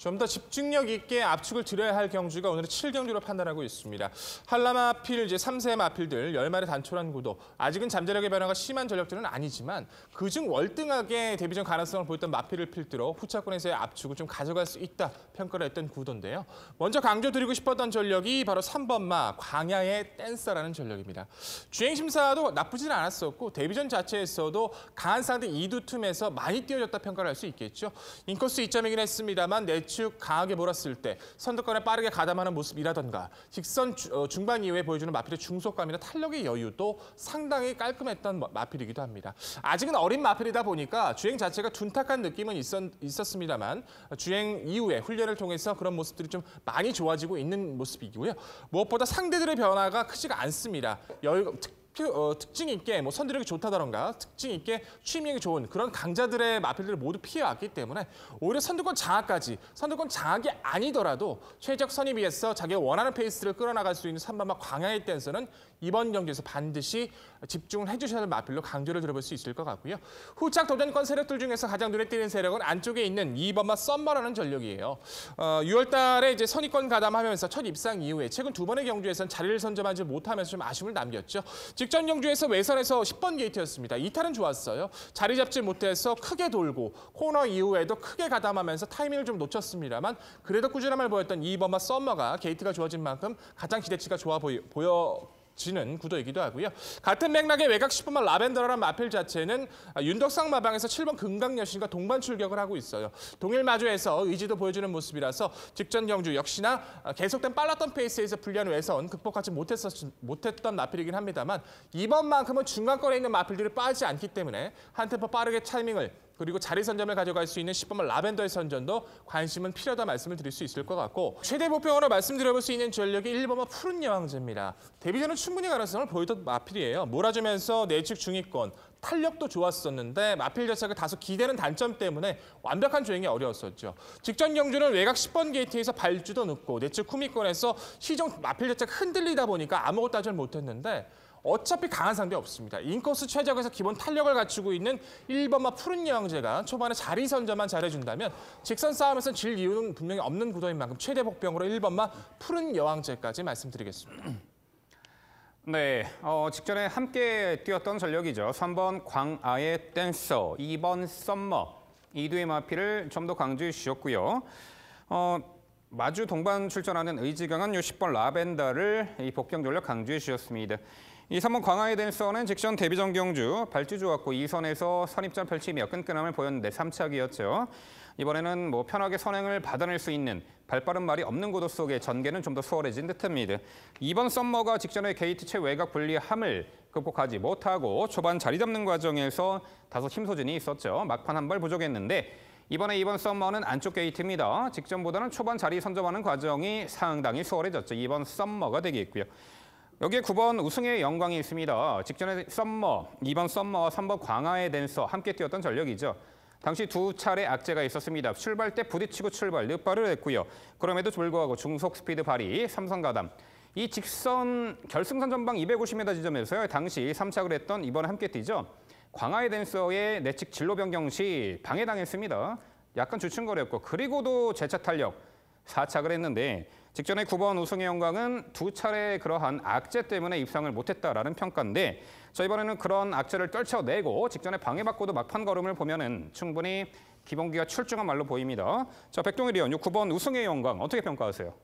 좀 더 집중력 있게 압축을 드려야 할 경주가 오늘의 7경주로 판단하고 있습니다. 한라마필, 이제 3세 마필들 10마리 단촐한 구도. 아직은 잠재력의 변화가 심한 전력들은 아니지만 그중 월등하게 데뷔전 가능성을 보였던 마필을 필두로 후차권에서의 압축을 좀 가져갈 수 있다 평가를 했던 구도인데요. 먼저 강조드리고 싶었던 전력이 바로 3번마 광야의 댄서라는 전력입니다. 주행 심사도 나쁘진 않았었고 데뷔전 자체에서도 강한 상대 2두 틈에서 많이 뛰어졌다 평가를 할 수 있겠죠. 인코스 2점이긴 했습니다만 내축 강하게 몰았을 때 선두권에 빠르게 가담하는 모습이라던가 직선 중반 이후에 보여주는 마필의 중속감이나 탄력의 여유도 상당히 깔끔했던 마필이기도 합니다. 아직은 어린 마필이다 보니까 주행 자체가 둔탁한 느낌은 있었습니다만 주행 이후에 훈련을 통해서 그런 모습들이 좀 많이 좋아지고 있는 모습이고요. 무엇보다 상대들의 변화가 크지가 않습니다. 특징 있게 선두력이 좋다던가 특징 있게 취임력이 좋은 그런 강자들의 마필들을 모두 피해왔기 때문에 오히려 선두권 장악이 아니더라도 최적 선입위에서 자기가 원하는 페이스를 끌어나갈 수 있는 3번마 광야의 댄서는 이번 경기에서 반드시 집중을 해주셔야 할 마필로 강조를 들어볼 수 있을 것 같고요. 후착 도전권 세력들 중에서 가장 눈에 띄는 세력은 안쪽에 있는 2번마 썸머라는 전력이에요. 6월 달에 이제 선입권 가담하면서 첫 입상 이후에 최근 2번의 경주에서는 자리를 선점하지 못하면서 좀 아쉬움을 남겼죠. 직전 경주에서 외선에서 10번 게이트였습니다. 이탈은 좋았어요. 자리 잡지 못해서 크게 돌고 코너 이후에도 크게 가담하면서 타이밍을 좀 놓쳤습니다만 그래도 꾸준함을 보였던 2번마 썸머가 게이트가 좋아진 만큼 가장 기대치가 좋아 보여지는 구도이기도 하고요. 같은 맥락의 외곽 10번마 라벤더라는 마필 자체는 윤덕상 마방에서 7번 금강여신과 동반 출격을 하고 있어요. 동일 마주에서 의지도 보여주는 모습이라서 직전 경주 역시나 계속된 빨랐던 페이스에서 불리한 외선 극복하지 못했던 마필이긴 합니다만 이번만큼은 중간권에 있는 마필들이 빠지지 않기 때문에 한 템포 빠르게 타이밍을 그리고 자리 선점을 가져갈 수 있는 10번마 라벤더의 선전도 관심은 필요하다 말씀을 드릴 수 있을 것 같고 최대 목표로 말씀드려볼 수 있는 전력이 1번마 푸른 여왕제입니다. 데뷔전은 충분히 가능성을 보이던 마필이에요. 몰아주면서 내측 중위권, 탄력도 좋았었는데 마필 자체가 다소 기대는 단점 때문에 완벽한 주행이 어려웠었죠. 직전 경주는 외곽 10번 게이트에서 발주도 늦고 내측 후미권에서 시종 마필 자체가 흔들리다 보니까 아무것도 하지 못했는데 어차피 강한 상대 없습니다. 인코스 최적에서 기본 탄력을 갖추고 있는 1번마 푸른 여왕제가 초반에 자리 선점만 잘해준다면 직선 싸움에서는 질 이유는 분명히 없는 구도인 만큼 최대 복병으로 1번마 푸른 여왕제까지 말씀드리겠습니다. 네, 직전에 함께 뛰었던 전력이죠. 3번 광아의 댄서, 2번 썸머, 이 두의 마필을 좀 더 강조해 주셨고요. 마주 동반 출전하는 의지 강한 10번 라벤더를 이 복병 전력 강조해 주셨습니다. 이 3번 광아의 댄서는 직전 데뷔전 경주 발주 좋았고 2선에서 선입전 펼치며 끈끈함을 보였는데 3착이었죠. 이번에는 편하게 선행을 받아낼 수 있는 발빠른 말이 없는 구도 속에 전개는 좀 더 수월해진 듯합니다. 2번 썸머가 직전에 게이트 최외곽 불리함을 극복하지 못하고 초반 자리 잡는 과정에서 다소 힘소진이 있었죠. 막판 한 발 부족했는데 이번에 2번 썸머는 안쪽 게이트입니다. 직전보다는 초반 자리 선점하는 과정이 상당히 수월해졌죠. 2번 썸머가 되겠고요. 여기에 9번 우승의 영광이 있습니다. 직전에 썸머, 2번 썸머와 3번 광아의 댄서 함께 뛰었던 전력이죠. 당시 두 차례 악재가 있었습니다. 출발 때 부딪히고 출발, 늦발을 했고요. 그럼에도 불구하고 중속 스피드 발휘, 삼선 가담. 이 직선 결승선 전방 250m 지점에서 당시 3착을 했던 이번에 함께 뛰죠. 광아의 댄서의 내측 진로 변경 시 방해당했습니다. 약간 주춤거렸고 그리고도 재차 탄력 4착을 했는데 직전에 9번 우승의 영광은 두 차례 그러한 악재 때문에 입상을 못했다라는 평가인데 이번에는 그런 악재를 떨쳐내고 직전에 방해받고도 막판 걸음을 보면은 충분히 기본기가 출중한 말로 보입니다. 자, 백동일 의원, 9번 우승의 영광 어떻게 평가하세요?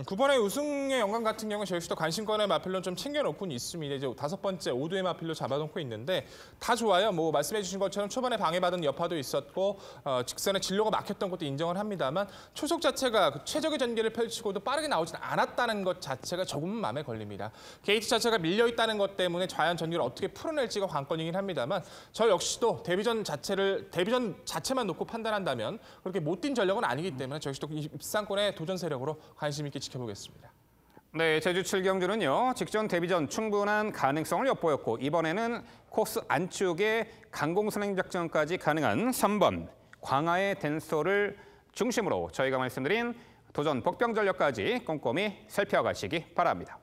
9번의 우승의 영광 같은 경우는 저희 시도 관심권의 마필로 좀 챙겨놓고는 있습니다. 이제 5번째 5도의 마필로 잡아놓고 있는데 다 좋아요. 뭐 말씀해 주신 것처럼 초반에 방해받은 여파도 있었고 직선에 진로가 막혔던 것도 인정을 합니다만 초속 자체가 그 최적의 전개를 펼치고도 빠르게 나오진 않았다는 것 자체가 조금은 마음에 걸립니다. 게이트 자체가 밀려있다는 것 때문에 과연 전개를 어떻게 풀어낼지가 관건이긴 합니다만 저 역시도 데뷔전 자체만 놓고 판단한다면 그렇게 못 뛴 전력은 아니기 때문에 저희 시도 입상권의 도전 세력으로 관심 있게 지켜보겠습니다. 네, 제주 7경주는요. 직전 데뷔전 충분한 가능성을 엿보였고 이번에는 코스 안쪽에 강공선행 작전까지 가능한 3번 광하의 댄서를 중심으로 저희가 말씀드린 도전 복병 전력까지 꼼꼼히 살펴가시기 바랍니다.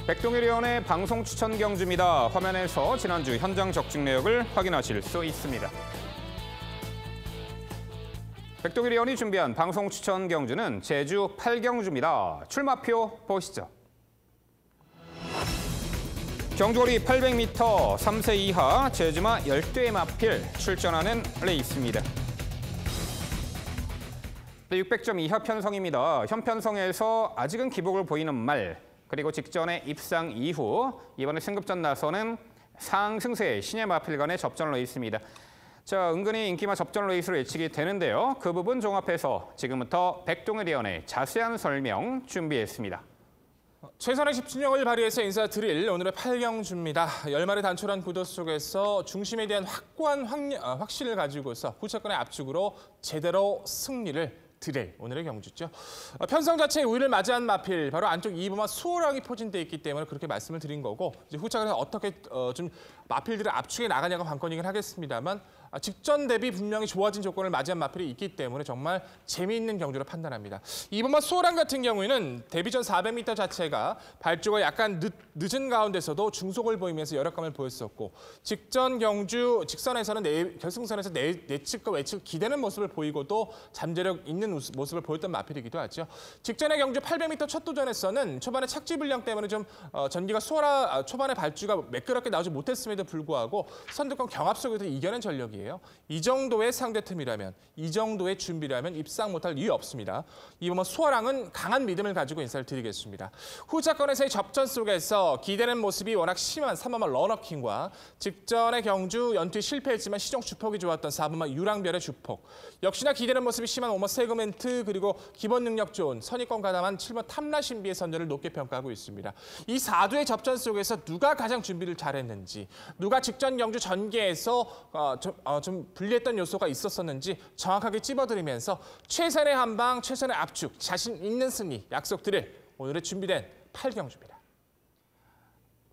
백동일 의원의 방송 추천 경주입니다. 화면에서 지난주 현장 적중 내역을 확인하실 수 있습니다. 백동일 의원이 준비한 방송 추천 경주는 제주 8경주입니다. 출마표 보시죠. 경주거리 800m 3세 이하 제주마 10대 마필 출전하는 레이스입니다. 600점 이하 편성입니다. 현 편성에서 아직은 기복을 보이는 말, 그리고 직전에 입상 이후 이번에 승급전 나서는 상승세 신예 마필 간의 접전 레이스입니다. 자, 은근히 인기마 접전 레이스로 예측이 되는데요. 그 부분 종합해서 지금부터 백동일 의원의 자세한 설명 준비했습니다. 최선의 집중력을 발휘해서 인사드릴 오늘의 8경주입니다. 열마리 단촐한 구도 속에서 중심에 대한 확고한 확신을 가지고서 후차권의 압축으로 제대로 승리를 드릴 오늘의 경주죠. 편성 자체의 우위를 맞이한 마필, 바로 안쪽 2번마 수호랑이 포진돼 있기 때문에 그렇게 말씀을 드린 거고 이제 후차권에서 어떻게 좀 마필들을 압축해 나가냐가 관건이긴 하겠습니다만 직전 대비 분명히 좋아진 조건을 맞이한 마필이 있기 때문에 정말 재미있는 경주로 판단합니다. 2번마 수호랑 같은 경우에는 데뷔전 400m 자체가 발주가 약간 늦은 가운데서도 중속을 보이면서 여력감을 보였었고 직전 경주 직선에서는 결승선에서 내측과 외측 기대는 모습을 보이고도 잠재력 있는 모습을 보였던 마필이기도 하죠. 직전의 경주 800m 첫 도전에서는 초반에 착지 불량 때문에 좀 전기가 초반에 발주가 매끄럽게 나오지 못했음에도 불구하고 선두권 경합 속에서 이겨낸 전력이에요. 이 정도의 상대팀이라면, 이 정도의 준비라면 입상 못할 이유 없습니다. 이번 수호랑은 강한 믿음을 가지고 인사를 드리겠습니다. 후차권에서의 접전 속에서 기대는 모습이 워낙 심한 3번마 러너킹과 직전의 경주 연투에 실패했지만 시종 주폭이 좋았던 4번마 유랑별의 주폭, 역시나 기대는 모습이 심한 5번 세그멘트, 그리고 기본 능력 좋은 선입권 가담한 7번 탐라신비의 선전을 높게 평가하고 있습니다. 이 4두의 접전 속에서 누가 가장 준비를 잘했는지, 누가 직전 경주 전개에서 좀 불리했던 요소가 있었었는지 정확하게 찝어드리면서 최선의 한방, 최선의 압축, 자신 있는 승리 약속드릴 오늘의 준비된 8경주입니다.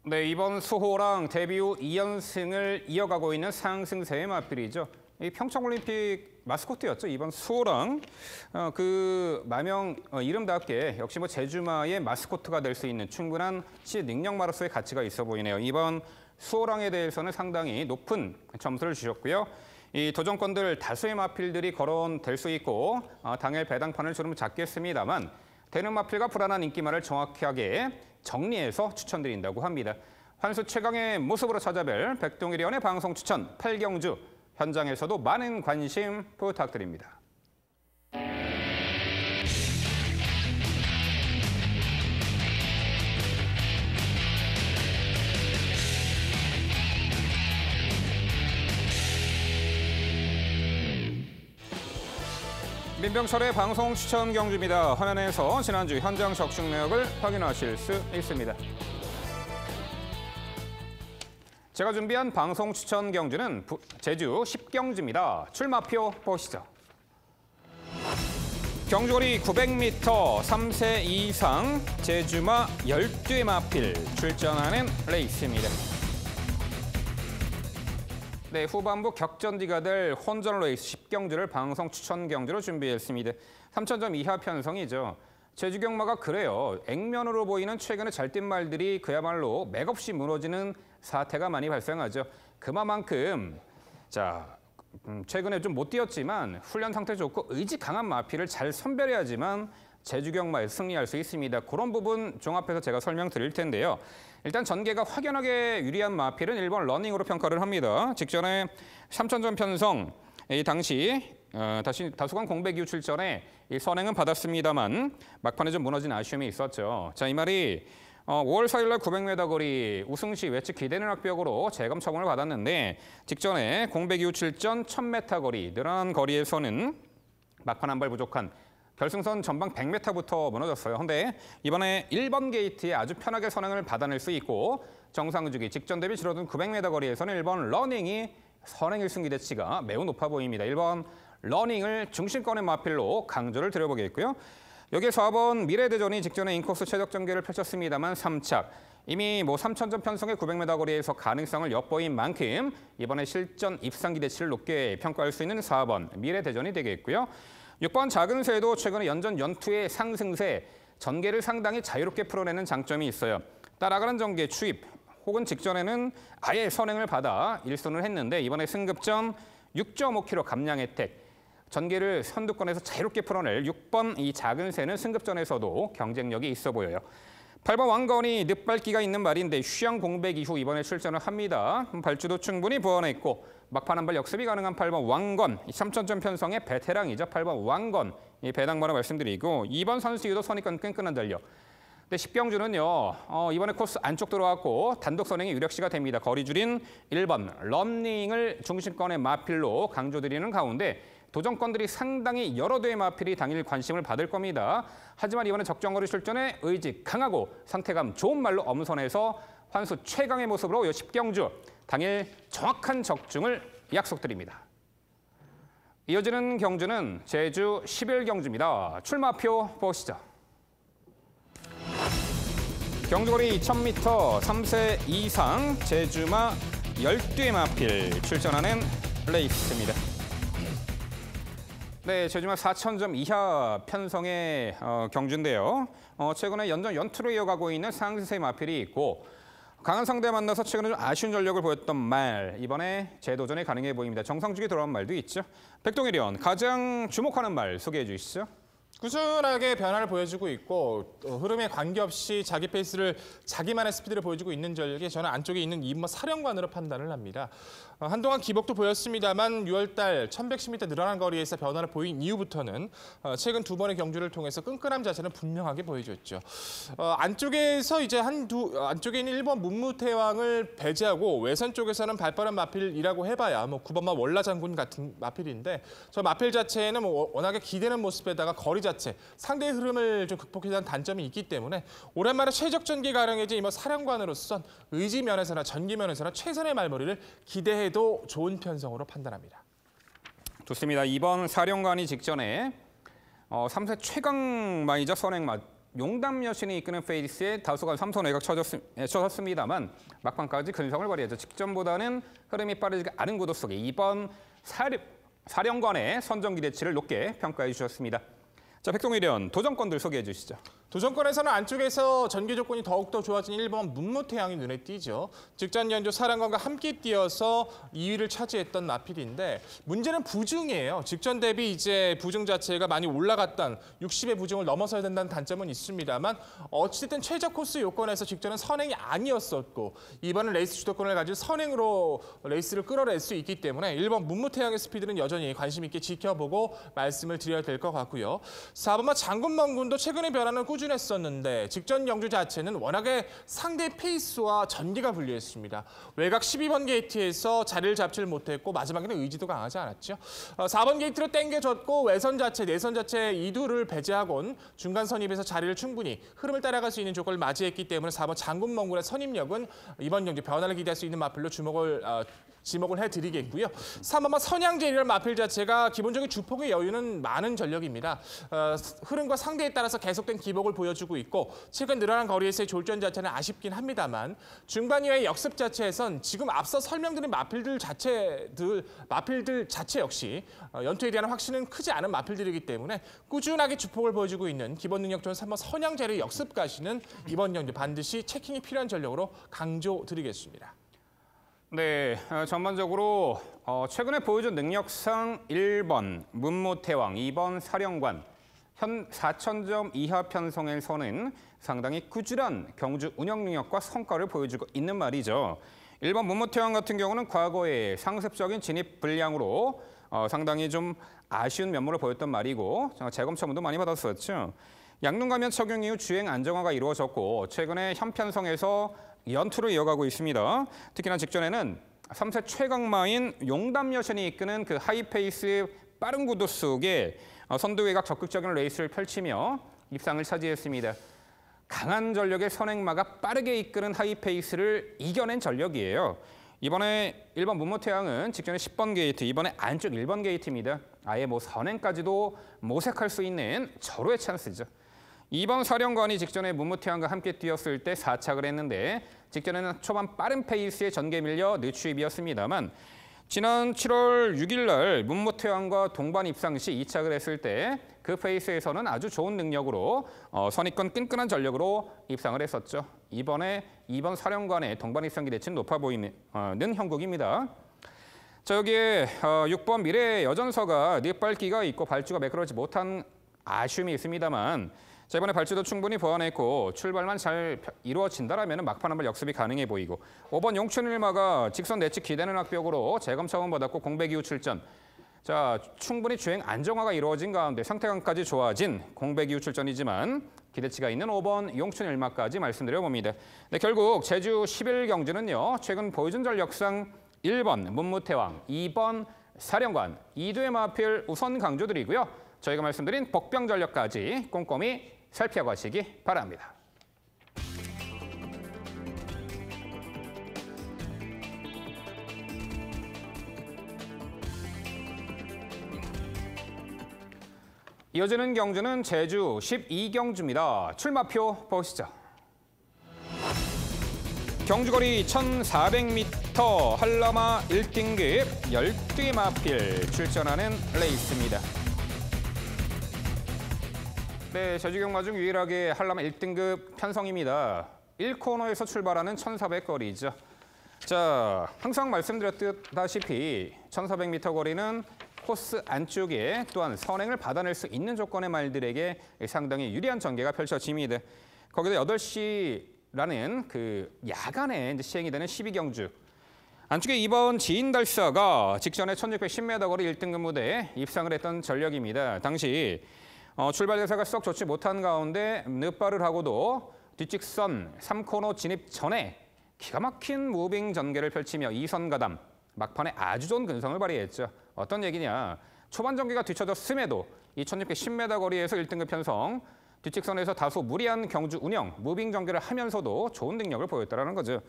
네, 이번 수호랑 데뷔 후 2연승을 이어가고 있는 상승세의 마필이죠. 이 평창올림픽 마스코트였죠. 이번 수호랑 그 마명 이름답게 역시 뭐 제주마의 마스코트가 될 수 있는 충분한 시 능력마로서의 가치가 있어 보이네요. 이번 수호랑에 대해서는 상당히 높은 점수를 주셨고요. 이 도전권들 다수의 마필들이 거론될 수 있고 당일 배당판을 주름 잡겠습니다만 되는 마필과 불안한 인기마를 정확하게 정리해서 추천드린다고 합니다. 환수 최강의 모습으로 찾아뵐 백동일 의원의 방송 추천 8경주 현장에서도 많은 관심 부탁드립니다. 민병철의 방송 추천 경주입니다. 화면에서 지난주 현장 적중 내역을 확인하실 수 있습니다. 제가 준비한 방송 추천 경주는 제주 10경주입니다. 출마표 보시죠. 경주거리 900m 3세 이상 제주마 12 마필 출전하는 레이스입니다. 네, 후반부 격전지가 될 혼전 레이스 10경주를 방송 추천 경주로 준비했습니다. 3,000점 이하 편성이죠. 제주 경마가 그래요. 액면으로 보이는 최근에 잘 뛴 말들이 그야말로 맥없이 무너지는 사태가 많이 발생하죠. 그만큼 최근에 좀 못 뛰었지만 훈련 상태 좋고 의지 강한 마필을 잘 선별해야지만 제주 경마에 승리할 수 있습니다. 그런 부분 종합해서 제가 설명드릴 텐데요. 일단 전개가 확연하게 유리한 마필은 1번 러닝으로 평가를 합니다. 직전에 3,000점 편성, 이 당시 다수간 공백 이후 출전에 이 선행은 받았습니다만 막판에 좀 무너진 아쉬움이 있었죠. 자, 이 말이 5월 4일 날 900m 거리 우승 시 외측 기대는 악벽으로 재검 처분을 받았는데 직전에 공백 이후 출전 1000m 거리 늘어난 거리에서는 막판 한 발 부족한 결승선 전방 100m부터 무너졌어요. 그런데 이번에 1번 게이트에 아주 편하게 선행을 받아낼 수 있고 정상주기 직전 대비 줄어든 900m 거리에서는 1번 러닝이 선행 1승 기대치가 매우 높아 보입니다. 1번 러닝을 중심권의 마필로 강조를 드려보겠고요. 여기에 4번 미래대전이 직전에 인코스 최적 전개를 펼쳤습니다만 3착. 이미 3,000점 편성의 900m 거리에서 가능성을 엿보인 만큼 이번에 실전 입상 기대치를 높게 평가할 수 있는 4번 미래대전이 되겠고요. 6번 작은 새도 최근에 연전 연투의 상승세, 전개를 상당히 자유롭게 풀어내는 장점이 있어요. 따라가는 전개 추입 혹은 직전에는 아예 선행을 받아 1순을 했는데 이번에 승급전 6.5km 감량 혜택, 전개를 선두권에서 자유롭게 풀어낼 6번 이 작은 새는 승급전에서도 경쟁력이 있어 보여요. 8번 왕건이 늦발기가 있는 말인데 휴양 공백 이후 이번에 출전을 합니다. 발주도 충분히 보완했고 막판 한 발 역습이 가능한 8번 왕건, 3,000점 편성의 베테랑이죠. 8번 왕건, 이 배당번호 말씀드리고 2번 선수유도 선입견 끈끈한 달력. 근데 10경주는요, 이번에 코스 안쪽 들어왔고 단독 선행이 유력시가 됩니다. 거리 줄인 1번 런닝을 중심권의 마필로 강조드리는 가운데 도전권들이 상당히 여러 대의 마필이 당일 관심을 받을 겁니다. 하지만 이번에 적정거리 출전에 의지 강하고 상태감 좋은 말로 엄선해서 환수 최강의 모습으로 이 10경주 당일 정확한 적중을 약속드립니다. 이어지는 경주는 제주 11경주입니다. 출마표 보시죠. 경주거리 2000m 3세 이상 제주마 12의 마필 출전하는 레이스입니다. 네, 제주마 4,000점 이하 편성의 경주인데요. 최근에 연전 연투로 이어가고 있는 상세 마필이 있고 강한 상대 만나서 최근에 좀 아쉬운 전력을 보였던 말, 이번에 재도전이 가능해 보입니다. 정상주기 돌아온 말도 있죠. 백동일위원, 가장 주목하는 말 소개해 주시죠. 꾸준하게 변화를 보여주고 있고 흐름에 관계없이 자기 페이스를 자기만의 스피드를 보여주고 있는 전력이 저는 안쪽에 있는 2번 사령관으로 판단을 합니다. 한동안 기복도 보였습니다만 6월 달 1110m 늘어난 거리에서 변화를 보인 이후부터는 최근 두 번의 경주를 통해서 끈끈함 자체는 분명하게 보여줬죠. 안쪽에서 이제 안쪽에 있는 1번 문무태왕을 배제하고 외선 쪽에서는 발빠른 마필이라고 해봐야 9번마 월라장군 같은 마필인데 저 마필 자체는 워낙에 기대는 모습에다가 거리 자체 상대의 흐름을 좀 극복해야 하는 단점이 있기 때문에 오랜만에 최적 전개 가능해진 이번 사령관으로선 의지 면에서나 전기 면에서나 최선의 말머리를 기대해도 좋은 편성으로 판단합니다. 좋습니다. 이번 사령관이 직전에 3세 최강마이자 선행마 용담 여신이 이끄는 페이스에 다수가 3선 외곽 쳐졌습니다만 막판까지 근성을 발휘했죠. 직전보다는 흐름이 빠르지 않은 구도 속에 이번 사령관의 선정 기대치를 높게 평가해 주셨습니다. 자, 백동일위원, 도전권들 소개해 주시죠. 도전권에서는 안쪽에서 전개 조건이 더욱더 좋아진 1번 문무태양이 눈에 띄죠. 직전 연조 사랑관과 함께 뛰어서 2위를 차지했던 마필인데 문제는 부중이에요. 직전 대비 이제 부중 자체가 많이 올라갔던 60의 부중을 넘어서야 된다는 단점은 있습니다만 어찌됐든 최적 코스 요건에서 직전은 선행이 아니었었고 이번은 레이스 주도권을 가진 선행으로 레이스를 끌어낼 수 있기 때문에 1번 문무태양의 스피드는 여전히 관심 있게 지켜보고 말씀을 드려야 될 것 같고요. 4번마 장군멍군도 최근의 변화는 꾸준했었는데 직전 경주 자체는 워낙에 상대 페이스와 전개가 불리했습니다. 외곽 12번 게이트에서 자리를 잡지를 못했고 마지막에는 의지도 강하지 않았죠. 4번 게이트로 땡겨졌고 외선 자체, 내선 자체 이두를 배제하곤 중간 선입에서 자리를 충분히 흐름을 따라갈 수 있는 조건을 맞이했기 때문에 4번 장군멍군의 선입력은 이번 경기 변화를 기대할 수 있는 마필로 지목을 해드리겠고요. 3번마 선양제리라는 마필 자체가 기본적인 주폭의 여유는 많은 전력입니다. 흐름과 상대에 따라서 계속된 기복을 주목을 보여주고 있고 최근 늘어난 거리에서의 졸전 자체는 아쉽긴 합니다만 중반 이후의 역습 자체에선 지금 앞서 설명드린 마필들 자체 역시 연투에 대한 확신은 크지 않은 마필들이기 때문에 꾸준하게 주폭을 보여주고 있는 기본 능력 좋은 3번 선양제의 역습 가시는 이번 경기 반드시 체킹이 필요한 전력으로 강조드리겠습니다. 네, 전반적으로 최근에 보여준 능력상 1번 문무태왕, 2번 사령관, 현 4,000점 이하 편성에서는 상당히 꾸준한 경주 운영 능력과 성과를 보여주고 있는 말이죠. 1번 문무태왕 같은 경우는 과거에 상습적인 진입 분량으로 상당히 좀 아쉬운 면모를 보였던 말이고 재검 처분도 많이 받았었죠. 양눈 감면 적용 이후 주행 안정화가 이루어졌고 최근에 현 편성에서 연투를 이어가고 있습니다. 특히나 직전에는 3세 최강마인 용담 여신이 이끄는 그 하이페이스 빠른 구도 속에 선두 외곽 적극적인 레이스를 펼치며 입상을 차지했습니다. 강한 전력의 선행마가 빠르게 이끄는 하이페이스를 이겨낸 전력이에요. 이번에 1번 문무태왕은 직전에 10번 게이트, 이번에 안쪽 1번 게이트입니다. 아예 선행까지도 모색할 수 있는 절호의 찬스죠. 2번 사령관이 직전에 문무태왕과 함께 뛰었을 때 4착을 했는데 직전에는 초반 빠른 페이스에 전개 밀려 늦추입이었습니다만 지난 7월 6일 날 문무태왕과 동반 입상 시 2착을 했을 때 그 페이스에서는 아주 좋은 능력으로 선입권 끈끈한 전력으로 입상을 했었죠. 이번에 2번 사령관의 동반 입상 기대치는 높아 보이는 형국입니다. 자, 여기에 6번 미래 여전서가 늦발기가 있고 발주가 매끄러지 못한 아쉬움이 있습니다만 자, 이번에 발주도 충분히 보완했고 출발만 잘 이루어진다라면 막판 한발 역습이 가능해 보이고 5번 용춘일마가 직선 내측 기대는 악벽으로 재검 처분 받았고 공백 이후 출전. 자, 충분히 주행 안정화가 이루어진 가운데 상태감까지 좋아진 공백 이후 출전이지만 기대치가 있는 5번 용춘일마까지 말씀드려봅니다. 네, 결국 제주 11경주는요. 최근 보여준 전력상 1번 문무태왕, 2번 사령관, 2두의 마필 우선 강조드리고요. 저희가 말씀드린 복병 전력까지 꼼꼼히 살펴가시기 바랍니다. 이어지는 경주는 제주 12경주입니다. 출마표 보시죠. 경주거리 1,400m 한라마 1등급 12 마필 출전하는 레이스입니다. 네, 제주 경마 중 유일하게 한라마 1등급 편성입니다. 1코너에서 출발하는 1,400거리죠. 자, 항상 말씀드렸다시피 1,400m 거리는 코스 안쪽에 또한 선행을 받아낼 수 있는 조건의 말들에게 상당히 유리한 전개가 펼쳐집니다. 거기다 8시라는 그 야간에 이제 시행이 되는 12경주. 안쪽에 2번 지인달사가 직전에 1,610m 거리 1등급 무대에 입상을 했던 전력입니다. 당시 출발 대사가 썩 좋지 못한 가운데 늦발을 하고도 뒷직선 3코너 진입 전에 기가 막힌 무빙 전개를 펼치며 2선 가담, 막판에 아주 좋은 근성을 발휘했죠. 어떤 얘기냐, 초반 전개가 뒤쳐졌음에도 이 1,610m 거리에서 1등급 편성, 뒷직선에서 다소 무리한 경주 운영, 무빙 전개를 하면서도 좋은 능력을 보였다는 거죠.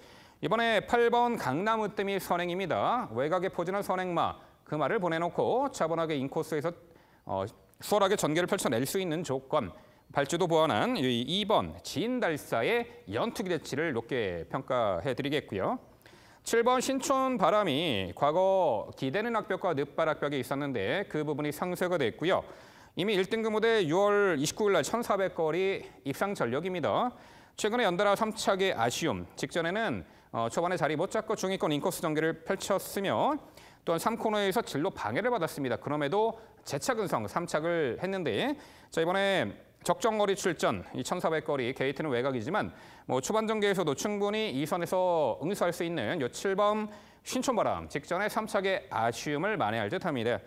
이번에 8번 강남으뜸이 선행입니다. 외곽에 포진한 선행마, 그 말을 보내놓고 차분하게 인코스에서 수월하게 전개를 펼쳐낼 수 있는 조건, 발주도 보완한 2번 지인달사의 연투 기대치를 높게 평가해드리겠고요. 7번 신촌바람이 과거 기대는 악벽과 늦발 악벽이 있었는데 그 부분이 상쇄가 됐고요. 이미 1등급 무대 6월 29일 날 1,400거리 입상 전력입니다. 최근에 연달아 3착의 아쉬움, 직전에는 초반에 자리 못 잡고 중위권 인코스 전개를 펼쳤으며 또한 3코너에서 진로 방해를 받았습니다. 그럼에도 재차 근성 3착을 했는데 자, 이번에 적정거리 출전, 이 1,400거리 게이트는 외곽이지만 초반 전개에서도 충분히 2선에서 응수할 수 있는 요 7번 신촌바람 직전에 3착의 아쉬움을 만회할 듯합니다.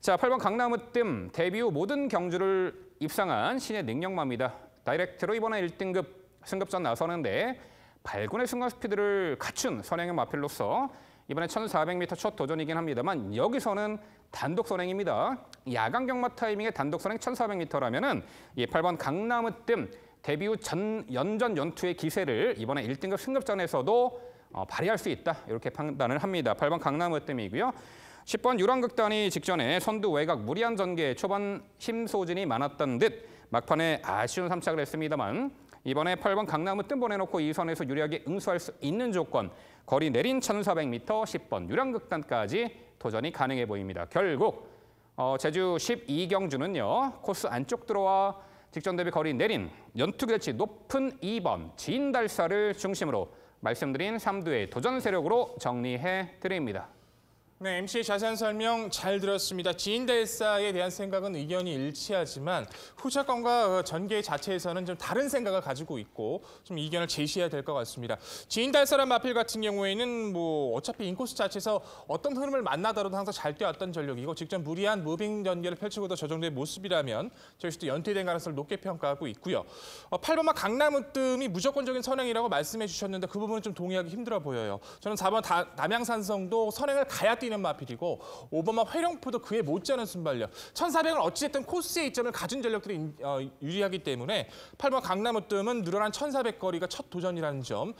자, 8번 강남으뜸 데뷔 후 모든 경주를 입상한 신의 능력마입니다. 다이렉트로 이번에 1등급 승급전 나서는데 발군의 순간 스피드를 갖춘 선행의 마필로서 이번에 1,400m 첫 도전이긴 합니다만 여기서는 단독 선행입니다. 야간 경마 타이밍의 단독 선행 1,400m라면은 이 8번 강남으뜸 데뷔 후 연전 연투의 기세를 이번에 1등급 승급전에서도 발휘할 수 있다. 이렇게 판단을 합니다. 8번 강남으뜸이고요. 10번 유랑극단이 직전에 선두 외곽 무리한 전개 초반 힘 소진이 많았던 듯 막판에 아쉬운 3착을 했습니다만 이번에 8번 강남을 뜬번해놓고 2선에서 유리하게 응수할 수 있는 조건, 거리 내린 1400m 10번 유랑극단까지 도전이 가능해 보입니다. 결국 제주 12경주는요. 코스 안쪽 들어와 직전 대비 거리 내린 연투기대치 높은 2번 지인달사를 중심으로 말씀드린 3두의 도전 세력으로 정리해 드립니다. 네, MC의 자세한 설명 잘 들었습니다. 지인달사에 대한 생각은 의견이 일치하지만 후차권과 전개 자체에서는 좀 다른 생각을 가지고 있고 좀 이견을 제시해야 될 것 같습니다. 지인달사란 마필 같은 경우에는 뭐 어차피 인코스 자체에서 어떤 흐름을 만나더라도 항상 잘 뛰어왔던 전력이고 직접 무리한 무빙 전개를 펼치고도 저 정도의 모습이라면 저희도 연퇴된 가능성을 높게 평가하고 있고요. 8번마 강남으뜸이 무조건적인 선행이라고 말씀해 주셨는데 그 부분은 좀 동의하기 힘들어 보여요. 저는 4번 남양산성도 선행을 가야 뛰는 마필이고 5번마 회령포도 그에 못지않은 순발력. 1400은 어찌됐든 코스의 이점을 가진 전력들이 유리하기 때문에 8번 강남으뜸은 늘어난 1400 거리가 첫 도전이라는 점,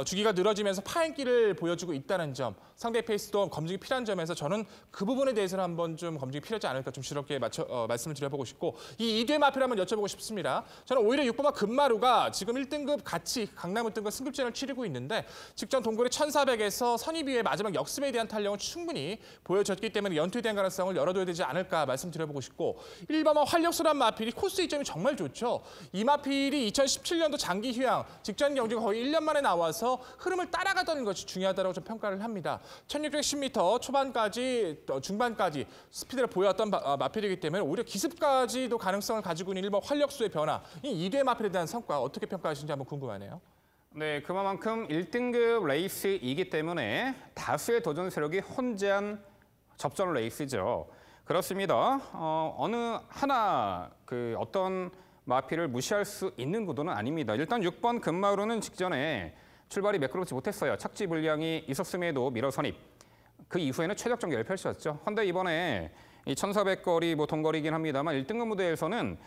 주기가 늘어지면서 파행기를 보여주고 있다는 점, 상대 페이스도 검증이 필요한 점에서 저는 그 부분에 대해서는 한번 좀 검증이 필요하지 않을까 좀 실없게 말씀을 드려보고 싶고 이 2대 마필 한번 여쭤보고 싶습니다. 저는 오히려 6번마 금마루가 지금 1등급 같이 강남으뜸과 승급전을 치르고 있는데 직전 동굴의 1400에서 선입위의 마지막 역습에 대한 탄력은 충분히 보여줬기 때문에 연투된 가능성을 열어둬야 되지 않을까 말씀드려보고 싶고 1번마 활력소란 마필이 코스 이점이 정말 좋죠. 이 마필이 2017년도 장기 휴양 직전 경주가 거의 1년 만에 나와서 흐름을 따라가던 것이 중요하다고 좀 평가를 합니다. 1610m 초반까지 중반까지 스피드를 보여왔던 마필이기 때문에 오히려 기습까지도 가능성을 가지고 있는 1번 활력소의 변화, 이 2대 마필에 대한 성과 어떻게 평가하시는지 한번 궁금하네요. 네, 그만큼 1등급 레이스이기 때문에 다수의 도전 세력이 혼재한 접전 레이스죠. 그렇습니다. 어느 하나 어떤 마필을 무시할 수 있는 구도는 아닙니다. 일단 6번 금마루는 직전에 출발이 매끄럽지 못했어요. 착지 불량이 있었음에도 미러 선입. 그 이후에는 최적 전개를 펼쳤죠. 그런데 이번에 이 1400거리 동거리이긴 합니다만 1등급 무대에서는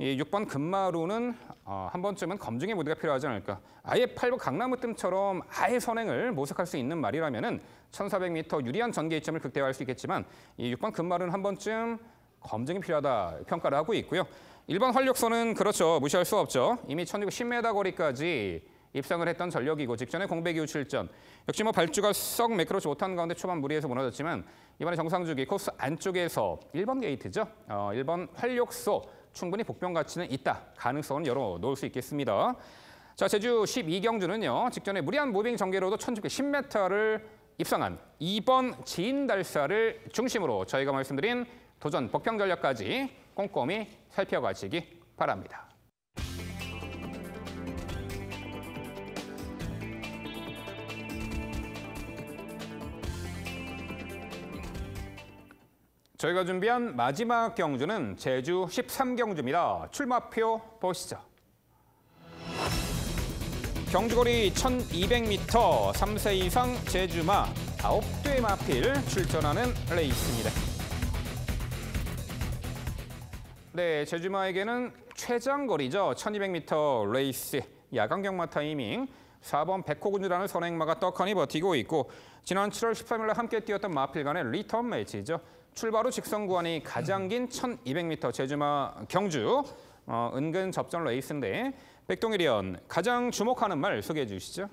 이 6번 금마루는 한 번쯤은 검증의 무대가 필요하지 않을까. 아예 8번 강남으뜸처럼 아예 선행을 모색할 수 있는 말이라면은 1400m 유리한 전개 이점을 극대화할 수 있겠지만 이 6번 금마루는 한 번쯤 검증이 필요하다 평가를 하고 있고요. 1번 활력소는 그렇죠. 무시할 수 없죠. 이미 1610m 거리까지 입상을 했던 전력이고 직전에 공백 이후 출전. 역시 발주가 썩 매끄럽지 못한 가운데 초반 무리해서 무너졌지만 이번에 정상주기 코스 안쪽에서 1번 게이트죠. 1번 활력소. 충분히 복병 가치는 있다. 가능성은 열어놓을 수 있겠습니다. 자, 제주 12경주는요. 직전에 무리한 무빙 전개로도 1610m를 입상한 2번 지인달사를 중심으로 저희가 말씀드린 도전 복병 전략까지 꼼꼼히 살펴가시기 바랍니다. 저희가 준비한 마지막 경주는 제주 13경주입니다. 출마표 보시죠. 경주거리 1200m, 3세 이상 제주마 9대 마필 출전하는 레이스입니다. 네, 제주마에게는 최장거리죠. 1200m 레이스, 야간 경마 타이밍, 4번 백호군주라는 선행마가 떡하니 버티고 있고 지난 7월 13일 함께 뛰었던 마필 간의 리턴 매치죠. 출발 후 직선 구간이 가장 긴 1200m 제주마 경주, 은근 접전 레이스인데 백동일위원 가장 주목하는 말 소개해 주시죠.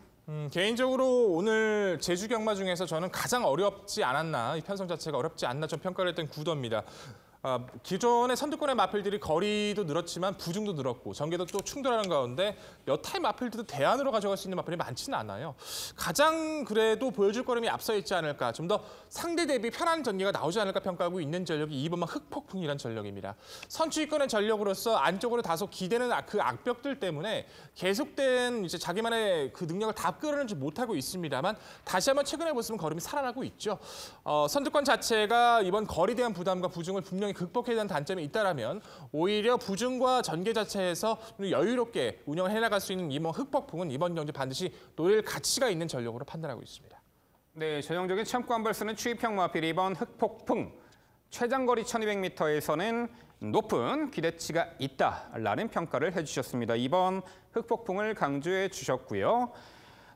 개인적으로 오늘 제주 경마 중에서 저는 가장 어렵지 않았나, 이 편성 자체가 어렵지 않나 좀 평가를 했던 구도입니다. 기존의 선두권의 마필들이 거리도 늘었지만 부중도 늘었고 전개도 또 충돌하는 가운데 여타의 마필들도 대안으로 가져갈 수 있는 마필이 많지는 않아요. 가장 그래도 보여줄 거름이 앞서 있지 않을까, 좀 더 상대 대비 편한 전개가 나오지 않을까 평가하고 있는 전력이 2번마 흑폭풍이라는 전력입니다. 선취권의 전력으로서 안쪽으로 다소 기대는 그 악벽들 때문에 계속된 이제 자기만의 그 능력을 다 끌어내지 못하고 있습니다만 다시 한번 최근의 모습은 걸음이 살아나고 있죠. 선두권 자체가 이번 거리에 대한 부담과 부중을 분명히 극복해야 되는 단점이 있다라면 오히려 부중과 전개 자체에서 여유롭게 운영을 해나갈 수 있는 이번 흑폭풍은 이번 경주 반드시 노릴 가치가 있는 전력으로 판단하고 있습니다. 네, 전형적인 참고 한 발 쓰는 추입형 마필 2번 흑폭풍. 최장거리 1200m에서는 높은 기대치가 있다라는 평가를 해주셨습니다. 2번 흑폭풍을 강조해 주셨고요.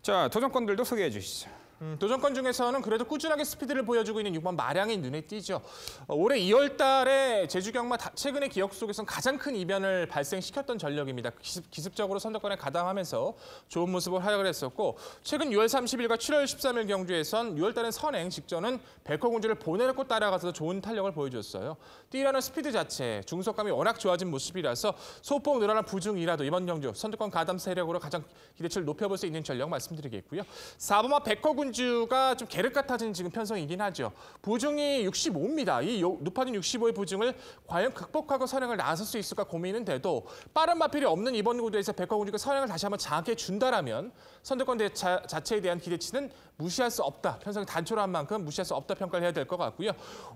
자, 도전권들도 소개해 주시죠. 도전권 중에서는 그래도 꾸준하게 스피드를 보여주고 있는 6번 마량이 눈에 띄죠. 올해 2월 달에 제주경마 최근의 기억 속에서는 가장 큰 이변을 발생시켰던 전력입니다. 기습적으로 선두권에 가담하면서 좋은 모습을 활약을 했었고 최근 6월 30일과 7월 13일 경주에선 6월 달엔 선행 직전은 백호공주를 보내놓고 따라가서 좋은 탄력을 보여줬어요. 뛰어나는 스피드 자체, 중속감이 워낙 좋아진 모습이라서 소폭 늘어난 부중이라도 이번 경주 선두권 가담 세력으로 가장 기대치를 높여볼 수 있는 전력 말씀드리겠고요. 4번마 백호군주가 좀 계륵 같아진 지금 편성이긴 하죠. 부중이 65입니다. 이 높아진 65의 부중을 과연 극복하고 선행을 나설 수 있을까 고민은 돼도 빠른 마필이 없는 이번 구도에서 백호군주가 선행을 다시 한번 장악해 준다라면 선두권 자체에 대한 기대치는 무시할 수 없다. 편성이 단촐한 만큼 무시할 수 없다 평가를 해야 될 것 같고요.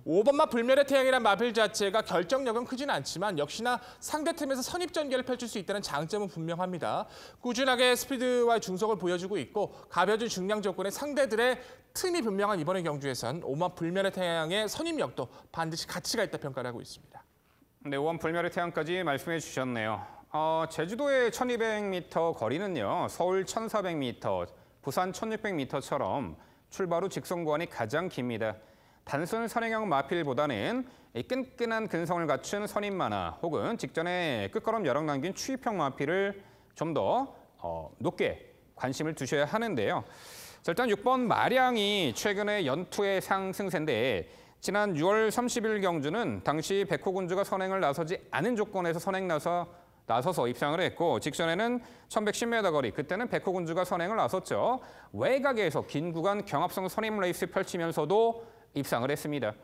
5번마 불멸의 태양이란 마필 자체가 결정력은 크지는 않지만 역시나 상대 팀에서 선입전개를 펼칠 수 있다는 장점은 분명합니다. 꾸준하게 스피드와 중속을 보여주고 있고 가벼운 중량 조건의 상대들의 틈이 분명한 이번의 경주에선 5번 불멸의 태양의 선입력도 반드시 가치가 있다 평가를 하고 있습니다. 네, 5번 불멸의 태양까지 말씀해 주셨네요. 제주도의 1200m 거리는요, 서울 1400m, 부산 1600m처럼 출발 후 직선 구간이 가장 깁니다. 단순 선행형 마필보다는 끈끈한 근성을 갖춘 선임마나 혹은 직전에 끝걸음 여력 남긴 추입형 마필을 좀 더 높게 관심을 두셔야 하는데요. 자, 일단 6번 마량이 최근에 연투의 상승세인데 지난 6월 30일 경주는 당시 백호군주가 선행을 나서지 않은 조건에서 나서서 입상을 했고 직전에는 1110m 거리, 그때는 백호군주가 선행을 나섰죠. 외곽에서 긴 구간 경합성 선임 레이스 펼치면서도 입상을 했습니다.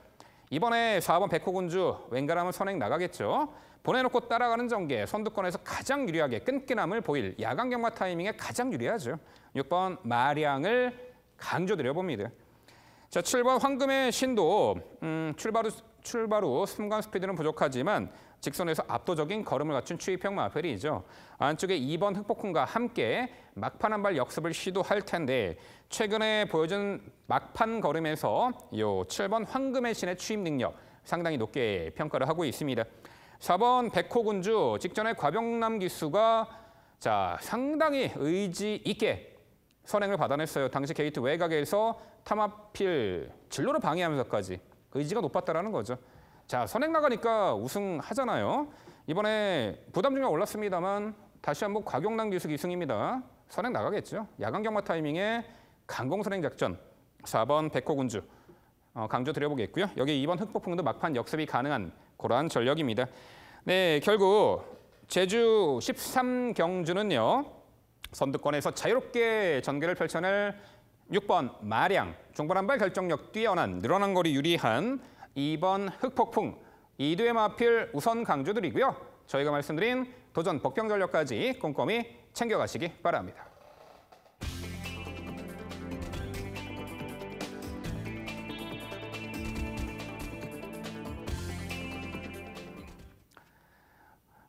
이번에 4번 백호군주 웬간하면 선행 나가겠죠. 보내놓고 따라가는 전개, 선두권에서 가장 유리하게 끈끈함을 보일 야간 경마 타이밍에 가장 유리하죠. 6번 마량을 강조드려봅니다. 자, 7번 황금의 신도 출발 후 순간 스피드는 부족하지만 직선에서 압도적인 걸음을 갖춘 추입형 마필이죠. 안쪽에 2번 흑폭풍과 함께 막판 한 발 역습을 시도할 텐데 최근에 보여준 막판 걸음에서 요 7번 황금의 신의 추입 능력 상당히 높게 평가를 하고 있습니다. 4번 백호군주 직전에 과병남 기수가 상당히 의지 있게 선행을 받아냈어요. 당시 게이트 외곽에서 탐하필 진로를 방해하면서까지 의지가 높았다라는 거죠. 자, 선행 나가니까 우승하잖아요. 이번에 부담 중에 올랐습니다만 다시 한번 과경남 기수 기승입니다. 선행 나가겠죠. 야간 경마 타이밍에 강공 선행 작전 4번 백호군주 강조 드려보겠고요. 여기 2번 흑폭풍도 막판 역습이 가능한 그러한 전력입니다. 네, 결국 제주 13경주는요. 선두권에서 자유롭게 전개를 펼쳐낼 6번 마량, 중반 한 발 결정력 뛰어난 늘어난 거리 유리한 2번 흑폭풍, 이두의 마필 우선 강조드리고요. 저희가 말씀드린 도전 복병 전력까지 꼼꼼히 챙겨가시기 바랍니다.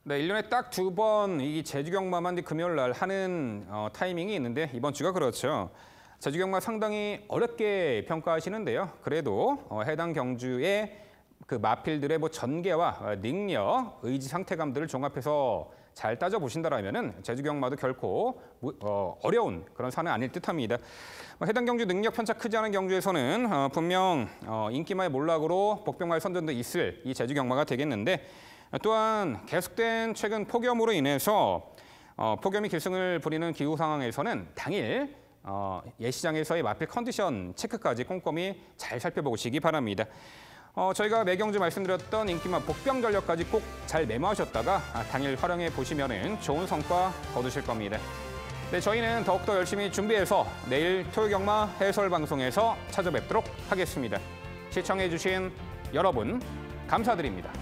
네, 1년에 딱 2번 이 제주경마만 금요일 날 하는 타이밍이 있는데 이번 주가 그렇죠. 제주경마 상당히 어렵게 평가하시는데요. 그래도 해당 경주의 그 마필들의 전개와 능력, 의지 상태감들을 종합해서 잘 따져보신다라면은 제주경마도 결코 어려운 그런 산은 아닐 듯합니다. 해당 경주 능력 편차 크지 않은 경주에서는 분명 인기마의 몰락으로 복병마의 선전도 있을 이 제주경마가 되겠는데 또한 계속된 최근 폭염으로 인해서 폭염이 길승을 부리는 기후 상황에서는 당일 예시장에서의 마필 컨디션 체크까지 꼼꼼히 잘 살펴보시기 바랍니다. 저희가 매경주 말씀드렸던 인기마 복병 전력까지 꼭 잘 메모하셨다가 당일 활용해 보시면 좋은 성과 거두실 겁니다. 네, 저희는 더욱더 열심히 준비해서 내일 토요경마 해설 방송에서 찾아뵙도록 하겠습니다. 시청해 주신 여러분 감사드립니다.